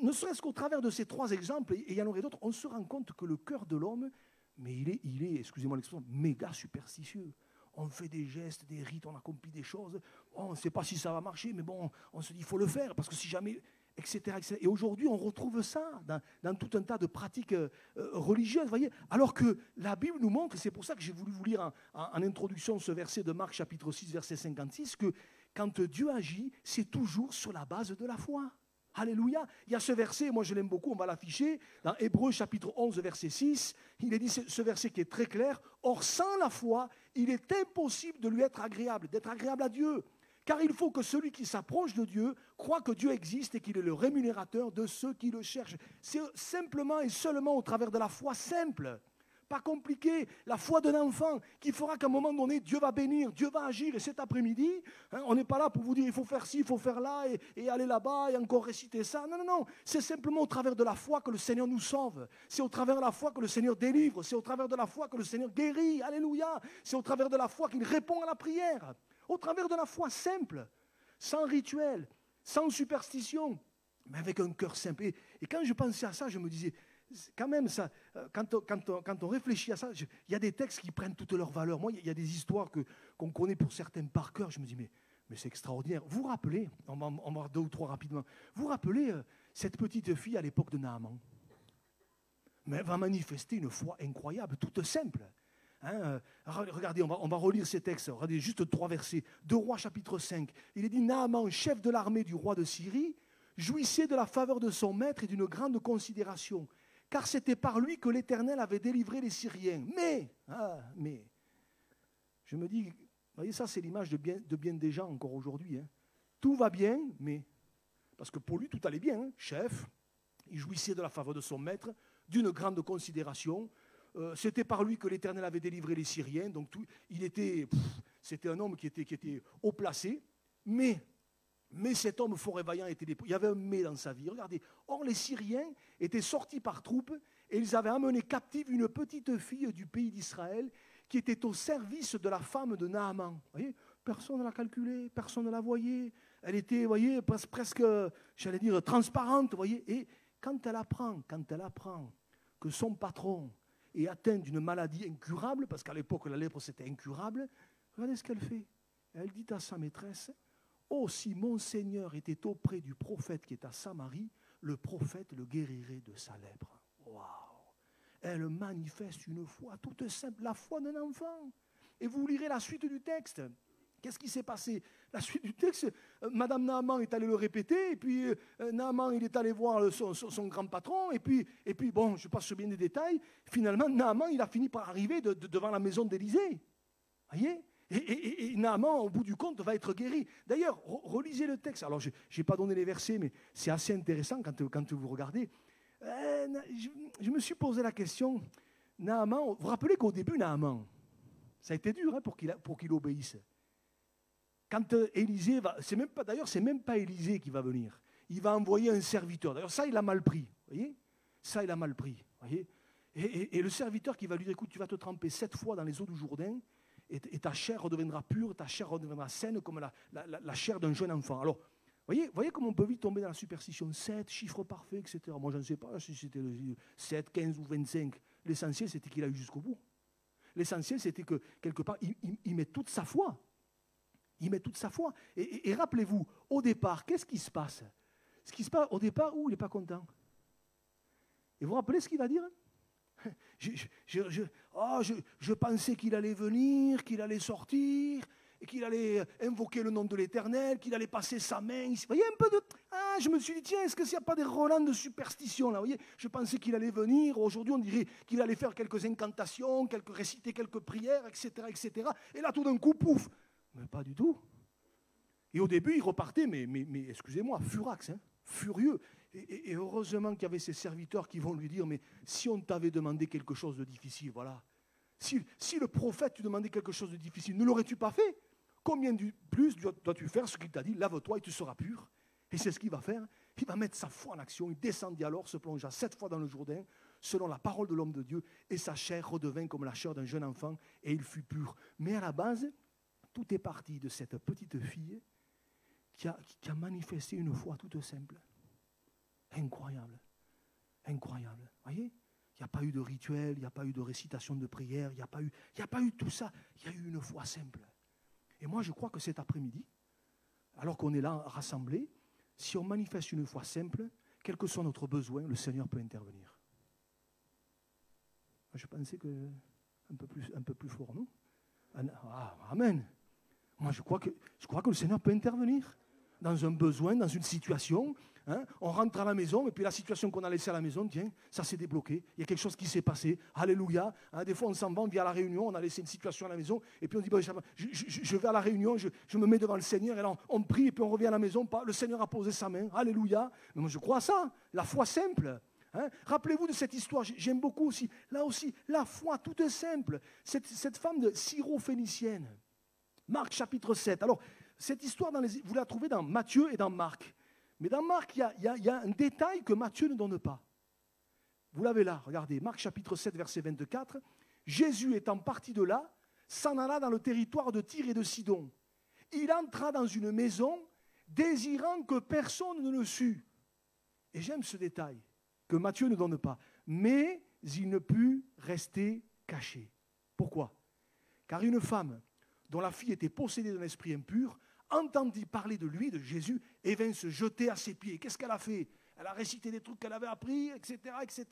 ne serait-ce qu'au travers de ces trois exemples, et il y en aurait d'autres, on se rend compte que le cœur de l'homme, mais il est, excusez-moi l'expression, méga superstitieux. On fait des gestes, des rites, on accomplit des choses. On ne sait pas si ça va marcher, mais bon, on se dit, il faut le faire, parce que si jamais... Etc., etc. Et aujourd'hui, on retrouve ça dans tout un tas de pratiques religieuses, voyez. Alors que la Bible nous montre, et c'est pour ça que j'ai voulu vous lire en introduction ce verset de Marc chapitre 6, verset 56, que quand Dieu agit, c'est toujours sur la base de la foi. Alléluia. Il y a ce verset, moi je l'aime beaucoup, on va l'afficher, dans Hébreux chapitre 11, verset 6, il est dit ce verset qui est très clair, « Or sans la foi, il est impossible de lui être agréable, d'être agréable à Dieu. » Car il faut que celui qui s'approche de Dieu croit que Dieu existe et qu'il est le rémunérateur de ceux qui le cherchent. C'est simplement et seulement au travers de la foi simple, pas compliquée, la foi d'un enfant qui fera qu'à un moment donné, Dieu va bénir, Dieu va agir. Et cet après-midi, on n'est pas là pour vous dire il faut faire ci, il faut faire là, et aller là-bas et encore réciter ça. Non, non, non. C'est simplement au travers de la foi que le Seigneur nous sauve. C'est au travers de la foi que le Seigneur délivre. C'est au travers de la foi que le Seigneur guérit. Alléluia. C'est au travers de la foi qu'il répond à la prière. Au travers de la foi simple, sans rituel, sans superstition, mais avec un cœur simple. Et quand je pensais à ça, je me disais, quand même, ça, quand on réfléchit à ça, il y a des textes qui prennent toute leur valeur. Moi, il y a des histoires qu'on connaît pour certaines par cœur. Je me dis, mais c'est extraordinaire. Vous vous rappelez, on va en voir deux ou trois rapidement, vous vous rappelez cette petite fille à l'époque de Naaman? Mais elle va manifester une foi incroyable, toute simple. Regardez, on va relire ces textes, regardez juste 3 versets. 2 Rois chapitre 5, il est dit, Naaman, chef de l'armée du roi de Syrie, jouissait de la faveur de son maître et d'une grande considération, car c'était par lui que l'Éternel avait délivré les Syriens. Mais, je me dis, vous voyez, ça c'est l'image de bien des gens encore aujourd'hui. Tout va bien, mais, parce que pour lui tout allait bien, chef, il jouissait de la faveur de son maître, d'une grande considération, c'était par lui que l'Éternel avait délivré les Syriens. Donc c'était un homme qui était haut placé. Mais cet homme fort et vaillant il y avait un mais dans sa vie. Regardez, or les Syriens étaient sortis par troupes et ils avaient amené captive une petite fille du pays d'Israël qui était au service de la femme de Naaman. Vous voyez, personne ne l'a calculée, personne ne la voyait. Elle était, vous voyez, presque, j'allais dire, transparente. Vous voyez. Et quand elle apprend que son patron est atteint d'une maladie incurable, parce qu'à l'époque la lèpre c'était incurable, regardez ce qu'elle fait. Elle dit à sa maîtresse, « Oh, si mon Seigneur était auprès du prophète qui est à Samarie, le prophète le guérirait de sa lèpre. » Waouh! Elle manifeste une foi toute simple, la foi d'un enfant. Et vous lirez la suite du texte. Qu'est-ce qui s'est passé? La suite du texte, Madame Naaman est allée le répéter, et puis Naaman il est allé voir son grand patron, et puis bon, je passe bien des détails, finalement Naaman il a fini par arriver devant la maison d'Élisée. Voyez? Et Naaman, au bout du compte, va être guéri. D'ailleurs, relisez le texte. Alors, je n'ai pas donné les versets, mais c'est assez intéressant quand vous regardez. Je me suis posé la question, Naaman, vous vous rappelez qu'au début, Naaman, ça a été dur pour qu'il obéisse. Quand Élisée va, d'ailleurs, c'est même pas Élisée qui va venir. Il va envoyer un serviteur. D'ailleurs, ça, il a mal pris. Voyez, ça, il a mal pris. Voyez, et le serviteur qui va lui dire, écoute, tu vas te tremper 7 fois dans les eaux du Jourdain, et ta chair redeviendra pure, ta chair redeviendra saine comme la chair d'un jeune enfant. Alors, voyez comment on peut vite tomber dans la superstition. 7, chiffre parfait, etc. Moi, je ne sais pas si c'était 7, 15 ou 25. L'essentiel, c'était qu'il aille jusqu'au bout. L'essentiel, c'était que, quelque part, il met toute sa foi. Il met toute sa foi. Et rappelez-vous, au départ, qu'est-ce qui se passe? Ce qui se passe au départ, il n'est pas content. Et vous vous rappelez ce qu'il va dire? Je pensais qu'il allait venir, qu'il allait sortir, et qu'il allait invoquer le nom de l'Éternel, qu'il allait passer sa main. Vous voyez un peu de... je me suis dit, tiens, est-ce qu'il n'y a pas des relents de superstition là? Vous voyez, je pensais qu'il allait venir. Aujourd'hui, on dirait qu'il allait faire quelques incantations, réciter quelques prières, etc., etc. Et là, tout d'un coup, pouf! Mais pas du tout. Et au début, il repartait, mais excusez-moi, furax, furieux. Et heureusement qu'il y avait ces serviteurs qui vont lui dire, mais si on t'avait demandé quelque chose de difficile, voilà. Si le prophète te demandait quelque chose de difficile, ne l'aurais-tu pas fait? Combien de plus dois-tu faire ce qu'il t'a dit? Lave-toi et tu seras pur. Et c'est ce qu'il va faire. Il va mettre sa foi en action. Il descendit alors, se plongea 7 fois dans le Jourdain, selon la parole de l'homme de Dieu, et sa chair redevint comme la chair d'un jeune enfant, et il fut pur. Mais à la base, tout est parti de cette petite fille qui a manifesté une foi toute simple. Incroyable. Incroyable. Voyez? Il n'y a pas eu de rituel, il n'y a pas eu de récitation de prière, il n'y a pas eu tout ça. Il y a eu une foi simple. Et moi, je crois que cet après-midi, alors qu'on est là rassemblés, si on manifeste une foi simple, quel que soit notre besoin, le Seigneur peut intervenir. Je pensais que un peu plus fort, non? Amen. Moi, je crois que le Seigneur peut intervenir dans un besoin, dans une situation. On rentre à la maison, et puis la situation qu'on a laissée à la maison, tiens, ça s'est débloqué. Il y a quelque chose qui s'est passé. Alléluia. Des fois, on s'en va, on vient à la réunion, on a laissé une situation à la maison, et puis on dit, bon, je vais à la réunion, je me mets devant le Seigneur, et là, on prie, et puis on revient à la maison. Le Seigneur a posé sa main. Alléluia. Mais moi, je crois à ça, la foi simple. Rappelez-vous de cette histoire, j'aime beaucoup aussi. Là aussi, la foi toute simple. Cette femme de Syro-Phénicienne. Marc chapitre 7. Alors, cette histoire, vous la trouvez dans Matthieu et dans Marc. Mais dans Marc, il y a un détail que Matthieu ne donne pas. Vous l'avez là, regardez, Marc chapitre 7, verset 24. Jésus étant parti de là, s'en alla dans le territoire de Tyr et de Sidon. Il entra dans une maison, désirant que personne ne le sût. Et j'aime ce détail, que Matthieu ne donne pas. Mais il ne put rester caché. Pourquoi? Car une femme dont la fille était possédée d'un esprit impur, entendit parler de lui, de Jésus, et vint se jeter à ses pieds. Qu'est-ce qu'elle a fait? Elle a récité des trucs qu'elle avait appris, etc., etc.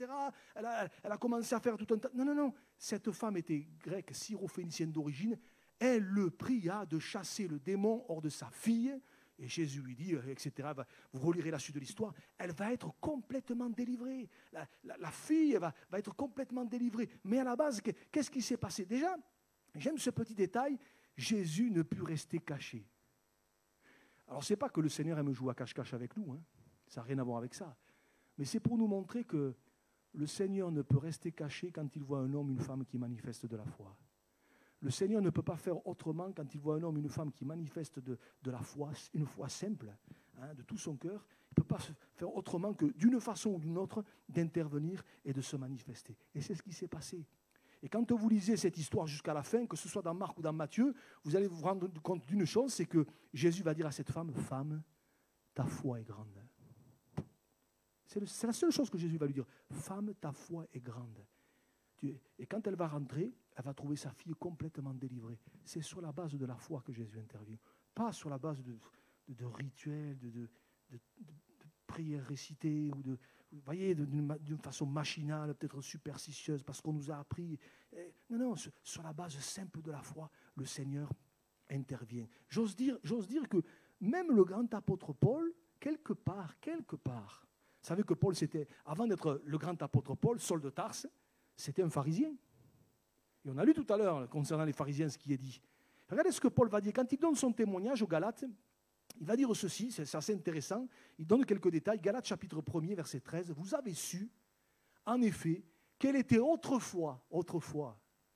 Elle a commencé à faire tout un tas... Non. Cette femme était grecque, syro-phénicienne d'origine. Elle le pria de chasser le démon hors de sa fille. Et Jésus lui dit, etc., vous relirez la suite de l'histoire, elle va être complètement délivrée. La fille va être complètement délivrée. Mais à la base, qu'est-ce qui s'est passé? Déjà, j'aime ce petit détail, Jésus ne put rester caché. Alors, ce n'est pas que le Seigneur aime jouer à cache-cache avec nous, ça n'a rien à voir avec ça. Mais c'est pour nous montrer que Le Seigneur ne peut rester caché quand il voit un homme, une femme qui manifeste de la foi. Le Seigneur ne peut pas faire autrement quand il voit un homme, une femme qui manifeste de la foi, une foi simple, de tout son cœur. Il ne peut pas faire autrement que d'une façon ou d'une autre d'intervenir et de se manifester. Et c'est ce qui s'est passé. Et quand vous lisez cette histoire jusqu'à la fin, que ce soit dans Marc ou dans Matthieu, vous allez vous rendre compte d'une chose, c'est que Jésus va dire à cette femme, « Femme, ta foi est grande. » C'est la seule chose que Jésus va lui dire. « Femme, ta foi est grande. » Et quand elle va rentrer, elle va trouver sa fille complètement délivrée. C'est sur la base de la foi que Jésus intervient. Pas sur la base de rituels, de prières récitées, ou vous voyez, d'une façon machinale, peut-être superstitieuse, parce qu'on nous a appris. Non, sur la base simple de la foi, le Seigneur intervient. J'ose dire que même le grand apôtre Paul, quelque part, vous savez que Paul, avant d'être le grand apôtre Paul, Saul de Tarse, c'était un pharisien. Et on a lu tout à l'heure, concernant les pharisiens, ce qui est dit. Regardez ce que Paul va dire. Quand il donne son témoignage aux Galates, il va dire ceci, c'est assez intéressant. Il donne quelques détails. Galates chapitre 1er, verset 13. « Vous avez su, en effet, quelle était autrefois. »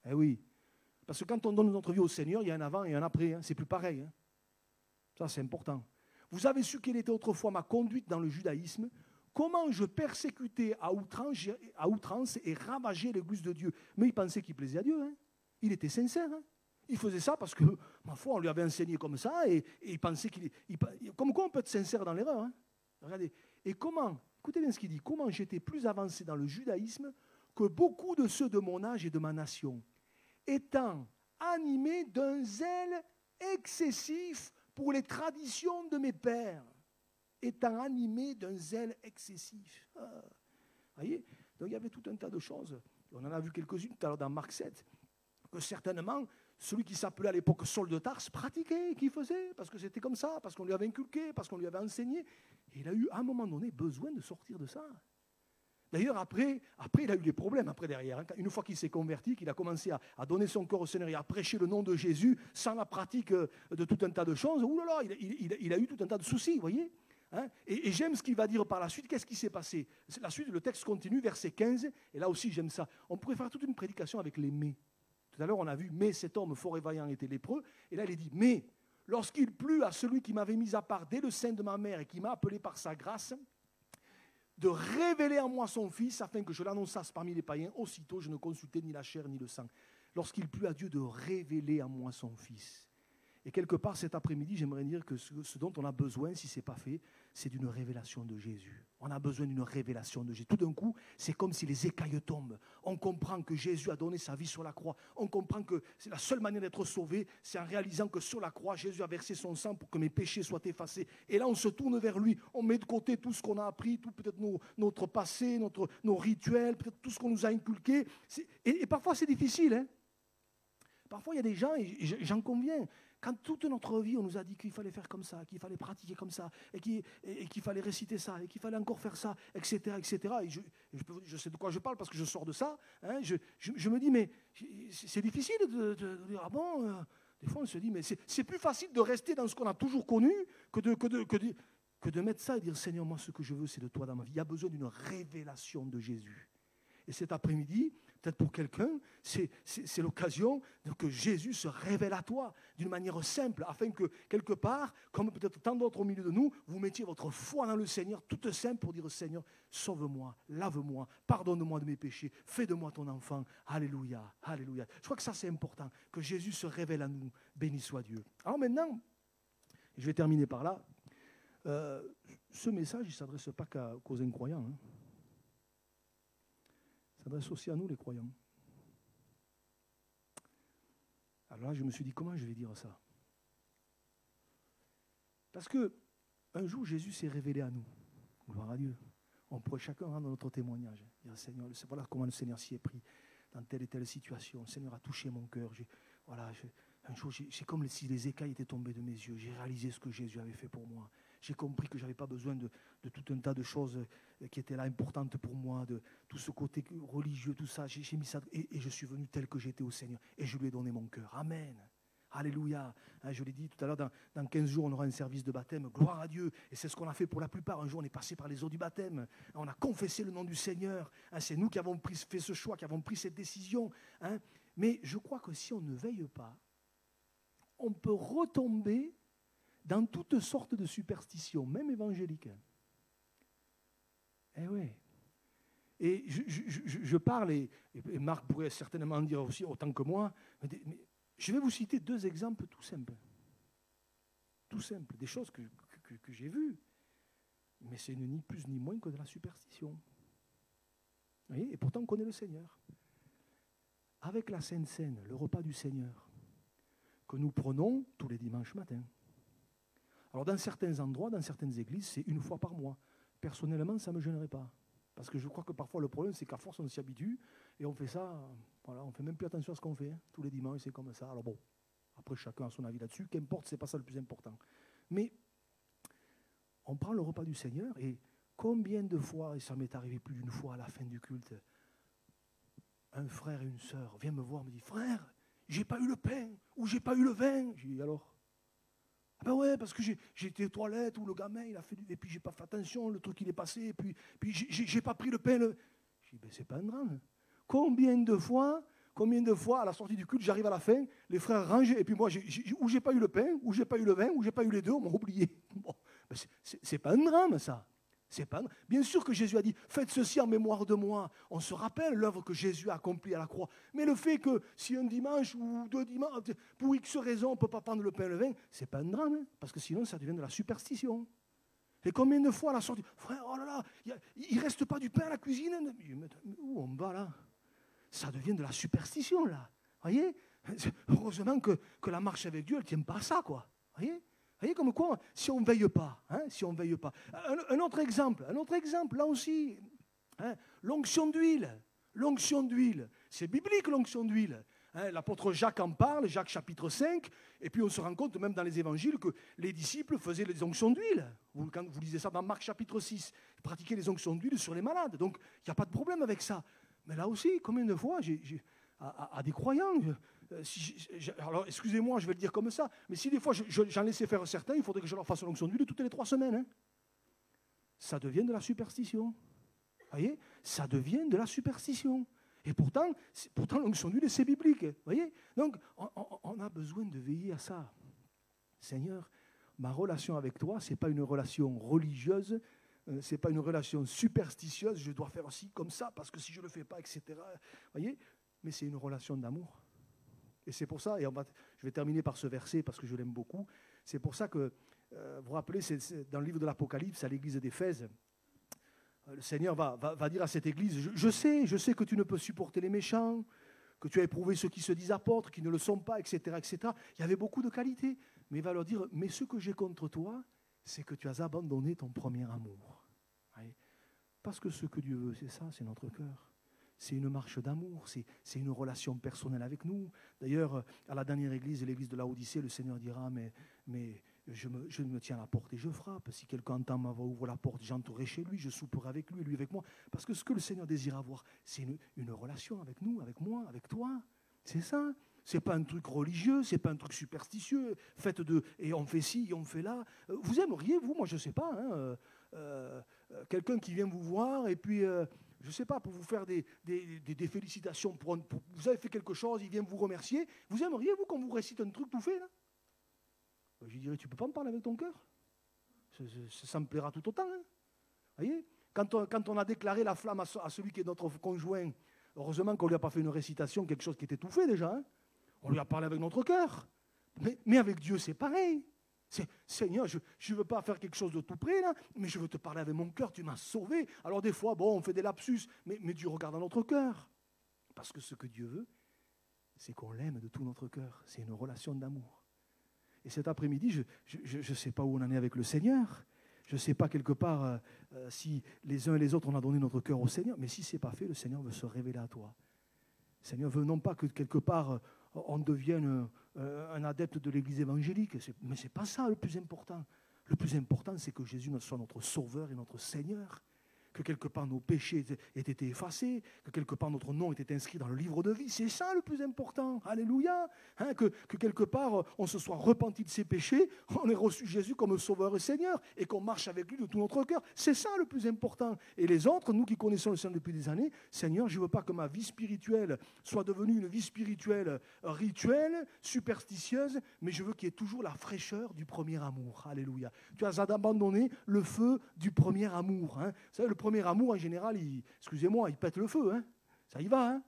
Eh oui, parce que quand on donne notre vie au Seigneur, il y a un avant et un après. C'est plus pareil. Ça, c'est important. « Vous avez su quelle était autrefois ma conduite dans le judaïsme, comment je persécutais à outrance et ravageais l'église de Dieu. » Mais il pensait qu'il plaisait à Dieu. Il était sincère. Il faisait ça parce que, ma foi, on lui avait enseigné comme ça et il pensait comme quoi on peut être sincère dans l'erreur. Regardez. Et comment, écoutez bien ce qu'il dit, comment j'étais plus avancé dans le judaïsme que beaucoup de ceux de mon âge et de ma nation, étant animé d'un zèle excessif pour les traditions de mes pères. Étant animé d'un zèle excessif. Voyez, donc il y avait tout un tas de choses. On en a vu quelques-unes tout à l'heure dans Marc 7, que certainement, celui qui s'appelait à l'époque Saul de Tarse pratiquait, qui faisait, parce que c'était comme ça, parce qu'on lui avait inculqué, parce qu'on lui avait enseigné. Et il a eu, à un moment donné, besoin de sortir de ça. D'ailleurs, après, il a eu des problèmes après derrière. Une fois qu'il s'est converti, qu'il a commencé à donner son corps au Seigneur et à prêcher le nom de Jésus sans la pratique de tout un tas de choses, oulala, il a eu tout un tas de soucis, vous voyez. Et j'aime ce qu'il va dire par la suite. Qu'est-ce qui s'est passé? La suite, le texte continue, verset 15, et là aussi j'aime ça. On pourrait faire toute une prédication avec les « mais ». Tout à l'heure, on a vu « mais cet homme fort et vaillant était lépreux », et là il est dit « mais lorsqu'il plut à celui qui m'avait mis à part dès le sein de ma mère et qui m'a appelé par sa grâce, de révéler en moi son Fils, afin que je l'annonçasse parmi les païens, aussitôt je ne consultais ni la chair ni le sang. » Lorsqu'il plut à Dieu de révéler en moi son Fils. Et quelque part, cet après-midi, j'aimerais dire que ce dont on a besoin, si ce n'est pas fait, c'est d'une révélation de Jésus. On a besoin d'une révélation de Jésus. Tout d'un coup, c'est comme si les écailles tombent. On comprend que Jésus a donné sa vie sur la croix. On comprend que c'est la seule manière d'être sauvé, c'est en réalisant que sur la croix, Jésus a versé son sang pour que mes péchés soient effacés. Et là, on se tourne vers lui. On met de côté tout ce qu'on a appris, peut-être notre passé, nos rituels, peut-être tout ce qu'on nous a inculqué. Et parfois, c'est difficile. Parfois, il y a des gens, et j'en conviens, quand toute notre vie, on nous a dit qu'il fallait faire comme ça, qu'il fallait pratiquer comme ça, et qu'il fallait réciter ça, et qu'il fallait encore faire ça, etc., etc. Et je sais de quoi je parle parce que je sors de ça. Je me dis, mais c'est difficile de dire, ah bon des fois, on se dit, mais c'est plus facile de rester dans ce qu'on a toujours connu que de mettre ça et dire, Seigneur, moi, ce que je veux, c'est de toi dans ma vie. Il y a besoin d'une révélation de Jésus. Et cet après-midi, peut-être pour quelqu'un, c'est l'occasion que Jésus se révèle à toi d'une manière simple, afin que quelque part, comme peut-être tant d'autres au milieu de nous, vous mettiez votre foi dans le Seigneur, toute simple pour dire, Seigneur, sauve-moi, lave-moi, pardonne-moi de mes péchés, fais de moi ton enfant. Alléluia, alléluia. Je crois que ça c'est important, que Jésus se révèle à nous. Béni soit Dieu. Alors maintenant, je vais terminer par là. Ce message, il ne s'adresse pas qu'aux incroyants. Il s'adresse aussi à nous, les croyants. Alors là, je me suis dit, comment je vais dire ça? Parce que un jour, Jésus s'est révélé à nous. Gloire à Dieu. On pourrait chacun rendre notre témoignage. Dire, Seigneur, voilà comment le Seigneur s'y est pris dans telle et telle situation. Le Seigneur a touché mon cœur. Un jour, c'est comme si les écailles étaient tombées de mes yeux. J'ai réalisé ce que Jésus avait fait pour moi. J'ai compris que je n'avais pas besoin de tout un tas de choses qui étaient là importantes pour moi, de tout ce côté religieux, tout ça. J'ai mis ça et je suis venu tel que j'étais au Seigneur et je lui ai donné mon cœur. Amen. Alléluia. Je l'ai dit tout à l'heure, dans 15 jours, on aura un service de baptême. Gloire à Dieu. Et c'est ce qu'on a fait pour la plupart. Un jour, on est passé par les eaux du baptême. On a confessé le nom du Seigneur. C'est nous qui avons fait ce choix, qui avons pris cette décision. Mais je crois que si on ne veille pas, on peut retomber dans toutes sortes de superstitions, même évangéliques. Eh oui. Et je parle, et Marc pourrait certainement en dire aussi autant que moi, mais je vais vous citer 2 exemples tout simples. Tout simples, des choses que j'ai vues. Mais c'est ni plus ni moins que de la superstition. Vous voyez, et pourtant on connaît le Seigneur. Avec la Sainte Seine, le repas du Seigneur, que nous prenons tous les dimanches matins. Alors dans certains endroits, dans certaines églises, c'est 1 fois par mois. Personnellement, ça ne me gênerait pas. Parce que je crois que parfois le problème, c'est qu'à force, on s'y habitue et on fait ça, voilà, on ne fait même plus attention à ce qu'on fait. Tous les dimanches, c'est comme ça. Alors bon, après, chacun a son avis là-dessus. Qu'importe, ce n'est pas ça le plus important. Mais on prend le repas du Seigneur et combien de fois, et ça m'est arrivé plus d'une fois à la fin du culte, un frère et une sœur viennent me voir, me disent « Frère, j'ai pas eu le pain ou j'ai pas eu le vin. » J'ai dit « Alors ?» Ah ben ouais, parce que j'ai été aux toilettes ou le gamin, il a fait et puis j'ai pas fait attention, le truc il est passé, et puis j'ai pas pris le pain. J'ai dit, ben c'est pas un drame. Combien de fois, à la sortie du culte, j'arrive à la fin, les frères rangent, et puis moi, ou j'ai pas eu le pain, ou j'ai pas eu le vin, ou j'ai pas eu les deux, on m'a oublié. Bon, ben c'est pas un drame, ça. C'est pas... Bien sûr que Jésus a dit, faites ceci en mémoire de moi. On se rappelle l'œuvre que Jésus a accomplie à la croix. Mais le fait que si un dimanche ou 2 dimanches, pour X raison, on ne peut pas prendre le pain et le vin, c'est pas un drame, hein, parce que sinon ça devient de la superstition. Et combien de fois à la sortie, frère, oh là là, il ne reste pas du pain à la cuisine. Où on va là? Ça devient de la superstition là. Voyez? Heureusement que la marche avec Dieu, elle ne tient pas à ça, quoi. Voyez? Vous voyez comme quoi, si on ne veille pas, si on veille pas. Un autre exemple, là aussi, l'onction d'huile, c'est biblique l'onction d'huile. L'apôtre Jacques en parle, Jacques chapitre 5, et puis on se rend compte même dans les évangiles que les disciples faisaient les onctions d'huile. Quand vous lisez ça dans Marc chapitre 6, ils pratiquaient les onctions d'huile sur les malades, donc il n'y a pas de problème avec ça. Mais là aussi, combien de fois, à des croyants... alors, excusez-moi, je vais le dire comme ça, mais si des fois j'en laissais faire certains, il faudrait que je leur fasse l'onction d'huile toutes les 3 semaines. Ça devient de la superstition. Vous voyez? Ça devient de la superstition. Et pourtant l'onction d'huile, c'est biblique. Vous voyez? Donc, on a besoin de veiller à ça. Seigneur, ma relation avec toi, ce n'est pas une relation religieuse, ce n'est pas une relation superstitieuse, je dois faire aussi comme ça, parce que si je ne le fais pas, etc. Vous voyez? Mais c'est une relation d'amour. Et c'est pour ça, et je vais terminer par ce verset parce que je l'aime beaucoup, c'est pour ça que, vous vous rappelez, c'est dans le livre de l'Apocalypse, à l'église d'Éphèse, le Seigneur va dire à cette église, je sais que tu ne peux supporter les méchants, que tu as éprouvé ceux qui se disent apôtres, qui ne le sont pas, etc., etc. Il y avait beaucoup de qualités, mais il va leur dire, mais ce que j'ai contre toi, c'est que tu as abandonné ton premier amour. Oui. Parce que ce que Dieu veut, c'est ça, c'est notre cœur. C'est une marche d'amour, c'est une relation personnelle avec nous. D'ailleurs, à la dernière église, l'église de Laodicée, le Seigneur dira, mais je me tiens à la porte et je frappe. Si quelqu'un entend ma voix, ouvre la porte, j'entrerai chez lui, je souperai avec lui, lui avec moi. Parce que ce que le Seigneur désire avoir, c'est une relation avec nous, avec moi, avec toi. C'est ça. Ce n'est pas un truc religieux, ce n'est pas un truc superstitieux. Et on fait ci, et on fait là. Vous aimeriez, vous, moi je ne sais pas, quelqu'un qui vient vous voir et puis... je ne sais pas, pour vous faire des félicitations, vous avez fait quelque chose, il vient vous remercier. Vous aimeriez, vous, qu'on vous récite un truc tout fait, là? Je dirais, tu ne peux pas me parler avec ton cœur? Ça me plaira tout autant. Hein. Voyez, quand on a déclaré la flamme à celui qui est notre conjoint, heureusement qu'on ne lui a pas fait une récitation, quelque chose qui était tout fait déjà. Hein. On lui a parlé avec notre cœur. Mais avec Dieu, c'est pareil. Seigneur, je ne veux pas faire quelque chose de tout près, là, mais je veux te parler avec mon cœur, tu m'as sauvé. Alors des fois, bon, on fait des lapsus, mais Dieu regarde dans notre cœur. Parce que ce que Dieu veut, c'est qu'on l'aime de tout notre cœur. C'est une relation d'amour. Et cet après-midi, je ne sais pas où on en est avec le Seigneur. Je ne sais pas quelque part si les uns et les autres, on a donné notre cœur au Seigneur. Mais si ce n'est pas fait, le Seigneur veut se révéler à toi. Le Seigneur veut non pas que quelque part, on devienne un adepte de l'église évangélique. Mais ce n'est pas ça le plus important. Le plus important, c'est que Jésus soit notre sauveur et notre Seigneur. que quelque part nos péchés aient été effacés, que quelque part notre nom ait été inscrit dans le livre de vie. C'est ça le plus important. Alléluia. Que quelque part on se soit repenti de ses péchés, on ait reçu Jésus comme Sauveur et Seigneur et qu'on marche avec lui de tout notre cœur. C'est ça le plus important. Et les autres, nous qui connaissons le Seigneur depuis des années, Seigneur, je ne veux pas que ma vie spirituelle soit devenue une vie spirituelle rituelle, superstitieuse, mais je veux qu'il y ait toujours la fraîcheur du premier amour. Alléluia. Tu as abandonné le feu du premier amour. Vous savez, le premier amour, en général, il pète le feu. Ça y va.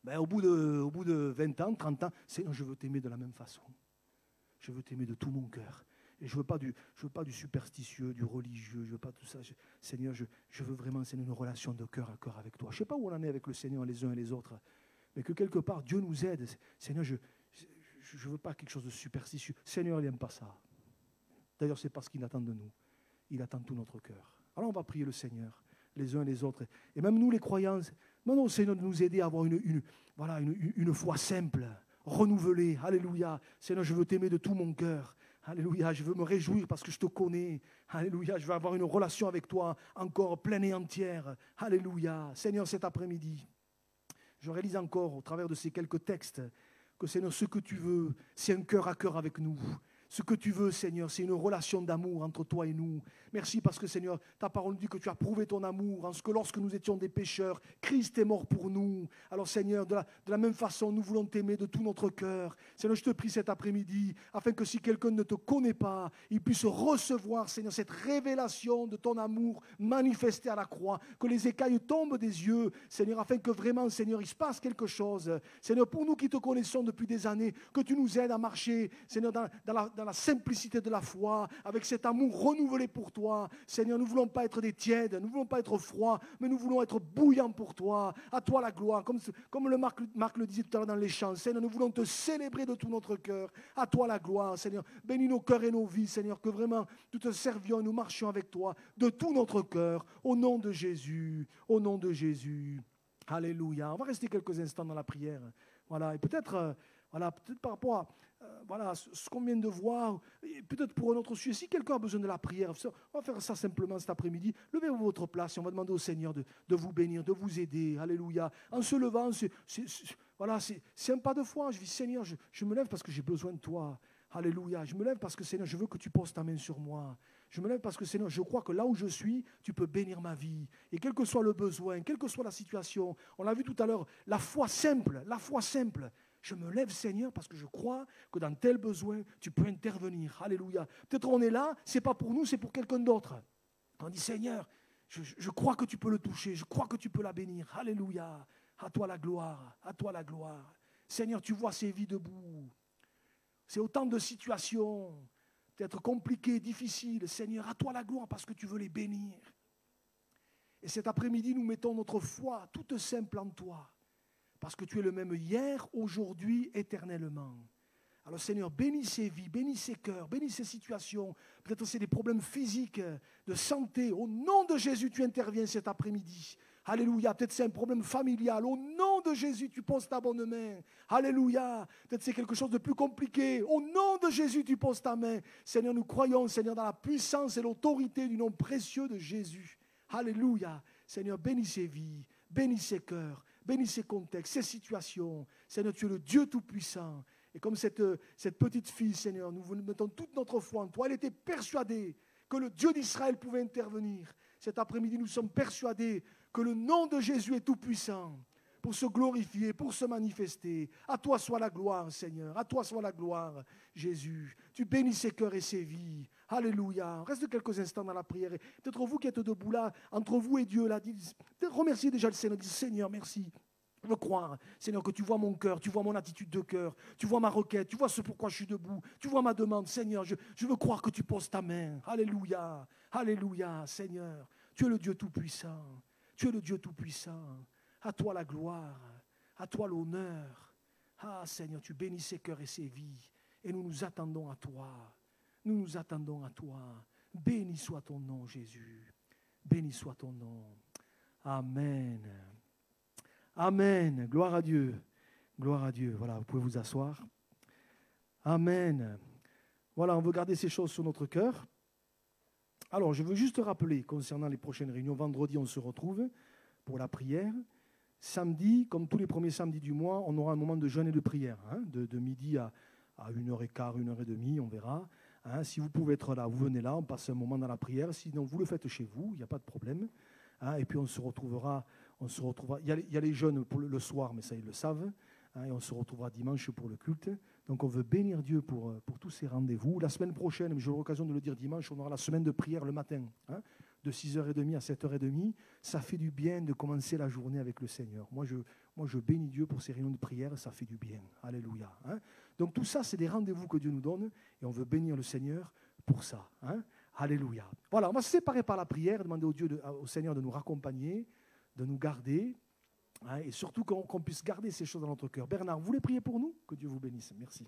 Ben, au bout de 20 ans, 30 ans, Seigneur, je veux t'aimer de la même façon. Je veux t'aimer de tout mon cœur. Et je veux pas du superstitieux, du religieux, je veux pas tout ça. Seigneur, je veux vraiment, Seigneur, une relation de cœur à cœur avec toi. Je ne sais pas où on en est avec le Seigneur les uns et les autres, mais que quelque part, Dieu nous aide. Seigneur, je ne veux pas quelque chose de superstitieux. Seigneur, il n'aime pas ça. D'ailleurs, c'est parce qu'il attend de nous. Il attend tout notre cœur. Alors, on va prier le Seigneur, les uns et les autres. Et même nous, les croyants, demandons au Seigneur de nous aider à avoir une foi simple, renouvelée. Alléluia. Seigneur, je veux t'aimer de tout mon cœur. Alléluia. Je veux me réjouir parce que je te connais. Alléluia. Je veux avoir une relation avec toi encore pleine et entière. Alléluia. Seigneur, cet après-midi, je réalise encore au travers de ces quelques textes que, Seigneur, ce que tu veux, c'est un cœur à cœur avec nous. Ce que tu veux, Seigneur, c'est une relation d'amour entre toi et nous. Merci parce que, Seigneur, ta parole dit que tu as prouvé ton amour en ce que lorsque nous étions des pécheurs, Christ est mort pour nous. Alors, Seigneur, de la même façon, nous voulons t'aimer de tout notre cœur. Seigneur, je te prie cet après-midi, afin que si quelqu'un ne te connaît pas, il puisse recevoir, Seigneur, cette révélation de ton amour manifesté à la croix, que les écailles tombent des yeux, Seigneur, afin que vraiment, Seigneur, il se passe quelque chose. Seigneur, pour nous qui te connaissons depuis des années, que tu nous aides à marcher, Seigneur, dans la simplicité de la foi, avec cet amour renouvelé pour toi. Seigneur, nous ne voulons pas être des tièdes, nous ne voulons pas être froids, mais nous voulons être bouillants pour toi. À toi la gloire, comme le Marc le disait tout à l'heure dans les chants. Seigneur, nous voulons te célébrer de tout notre cœur. À toi la gloire, Seigneur. Bénis nos cœurs et nos vies, Seigneur, que vraiment nous te servions et nous marchions avec toi de tout notre cœur. Au nom de Jésus, au nom de Jésus. Alléluia. On va rester quelques instants dans la prière. Voilà, et peut-être par rapport à ce qu'on vient de voir, peut-être pour un autre sujet, si quelqu'un a besoin de la prière, on va faire ça simplement cet après-midi. Levez-vous votre place et on va demander au Seigneur de vous bénir, de vous aider. Alléluia. En se levant, c'est un pas de foi. Je dis, Seigneur, je me lève parce que j'ai besoin de toi. Alléluia. Je me lève parce que, Seigneur, je veux que tu poses ta main sur moi. Je me lève parce que, Seigneur, je crois que là où je suis, tu peux bénir ma vie. Et quel que soit le besoin, quelle que soit la situation, on l'a vu tout à l'heure, la foi simple. Je me lève, Seigneur, parce que je crois que dans tel besoin, tu peux intervenir. Alléluia. Peut-être on est là, ce n'est pas pour nous, c'est pour quelqu'un d'autre. On dit, Seigneur, je crois que tu peux le toucher, je crois que tu peux la bénir. Alléluia. À toi la gloire, à toi la gloire. Seigneur, tu vois ces vies debout. C'est autant de situations, peut-être compliquées, difficiles. Seigneur, à toi la gloire parce que tu veux les bénir. Et cet après-midi, nous mettons notre foi toute simple en toi. Parce que tu es le même hier, aujourd'hui, éternellement. Alors Seigneur, bénis ces vies, bénis ces cœurs, bénis ces situations. Peut-être c'est des problèmes physiques, de santé. Au nom de Jésus, tu interviens cet après-midi. Alléluia. Peut-être c'est un problème familial. Au nom de Jésus, tu poses ta bonne main. Alléluia. Peut-être c'est quelque chose de plus compliqué. Au nom de Jésus, tu poses ta main. Seigneur, nous croyons, Seigneur, dans la puissance et l'autorité du nom précieux de Jésus. Alléluia. Seigneur, bénis ces vies, bénis ces cœurs. Bénis ces contextes, ces situations. Seigneur, tu es le Dieu Tout-Puissant. Et comme cette petite fille, Seigneur, nous mettons toute notre foi en toi. Elle était persuadée que le Dieu d'Israël pouvait intervenir. Cet après-midi, nous sommes persuadés que le nom de Jésus est Tout-Puissant pour se glorifier, pour se manifester. À toi soit la gloire, Seigneur. À toi soit la gloire, Jésus. Tu bénis ses cœurs et ses vies. Alléluia. Reste quelques instants dans la prière. Peut-être vous qui êtes debout là, entre vous et Dieu, là, remerciez déjà le Seigneur. Dites, Seigneur, merci. Je veux croire, Seigneur, que tu vois mon cœur, tu vois mon attitude de cœur, tu vois ma requête, tu vois ce pourquoi je suis debout, tu vois ma demande. Seigneur, je veux croire que tu poses ta main. Alléluia. Alléluia, Seigneur. Tu es le Dieu Tout-Puissant. Tu es le Dieu Tout-Puissant. À toi la gloire, à toi l'honneur. Ah, Seigneur, tu bénis ses cœurs et ses vies. Et nous nous attendons à toi. Nous nous attendons à toi. Béni soit ton nom, Jésus. Béni soit ton nom. Amen. Amen. Gloire à Dieu. Gloire à Dieu. Voilà, vous pouvez vous asseoir. Amen. Voilà, on veut garder ces choses sur notre cœur. Alors, je veux juste rappeler, concernant les prochaines réunions, vendredi, on se retrouve pour la prière. Samedi, comme tous les premiers samedis du mois, on aura un moment de jeûne et de prière, de midi à 1h15, 1h30, on verra. Si vous pouvez être là, vous venez là, on passe un moment dans la prière. Sinon, vous le faites chez vous, il n'y a pas de problème. Et puis, on se retrouvera. Il y a les jeûnes pour le soir, mais ça, ils le savent. Et on se retrouvera dimanche pour le culte. Donc, on veut bénir Dieu pour tous ces rendez-vous. La semaine prochaine, j'aurai l'occasion de le dire dimanche, on aura la semaine de prière le matin, de 6h30 à 7h30. Ça fait du bien de commencer la journée avec le Seigneur. Moi, je bénis Dieu pour ces réunions de prière, ça fait du bien. Alléluia. Donc, tout ça, c'est des rendez-vous que Dieu nous donne et on veut bénir le Seigneur pour ça. Alléluia. Voilà, on va se séparer par la prière, demander au Seigneur de nous raccompagner, de nous garder. Et surtout qu'on puisse garder ces choses dans notre cœur. Bernard, vous voulez prier pour nous? Que Dieu vous bénisse. Merci.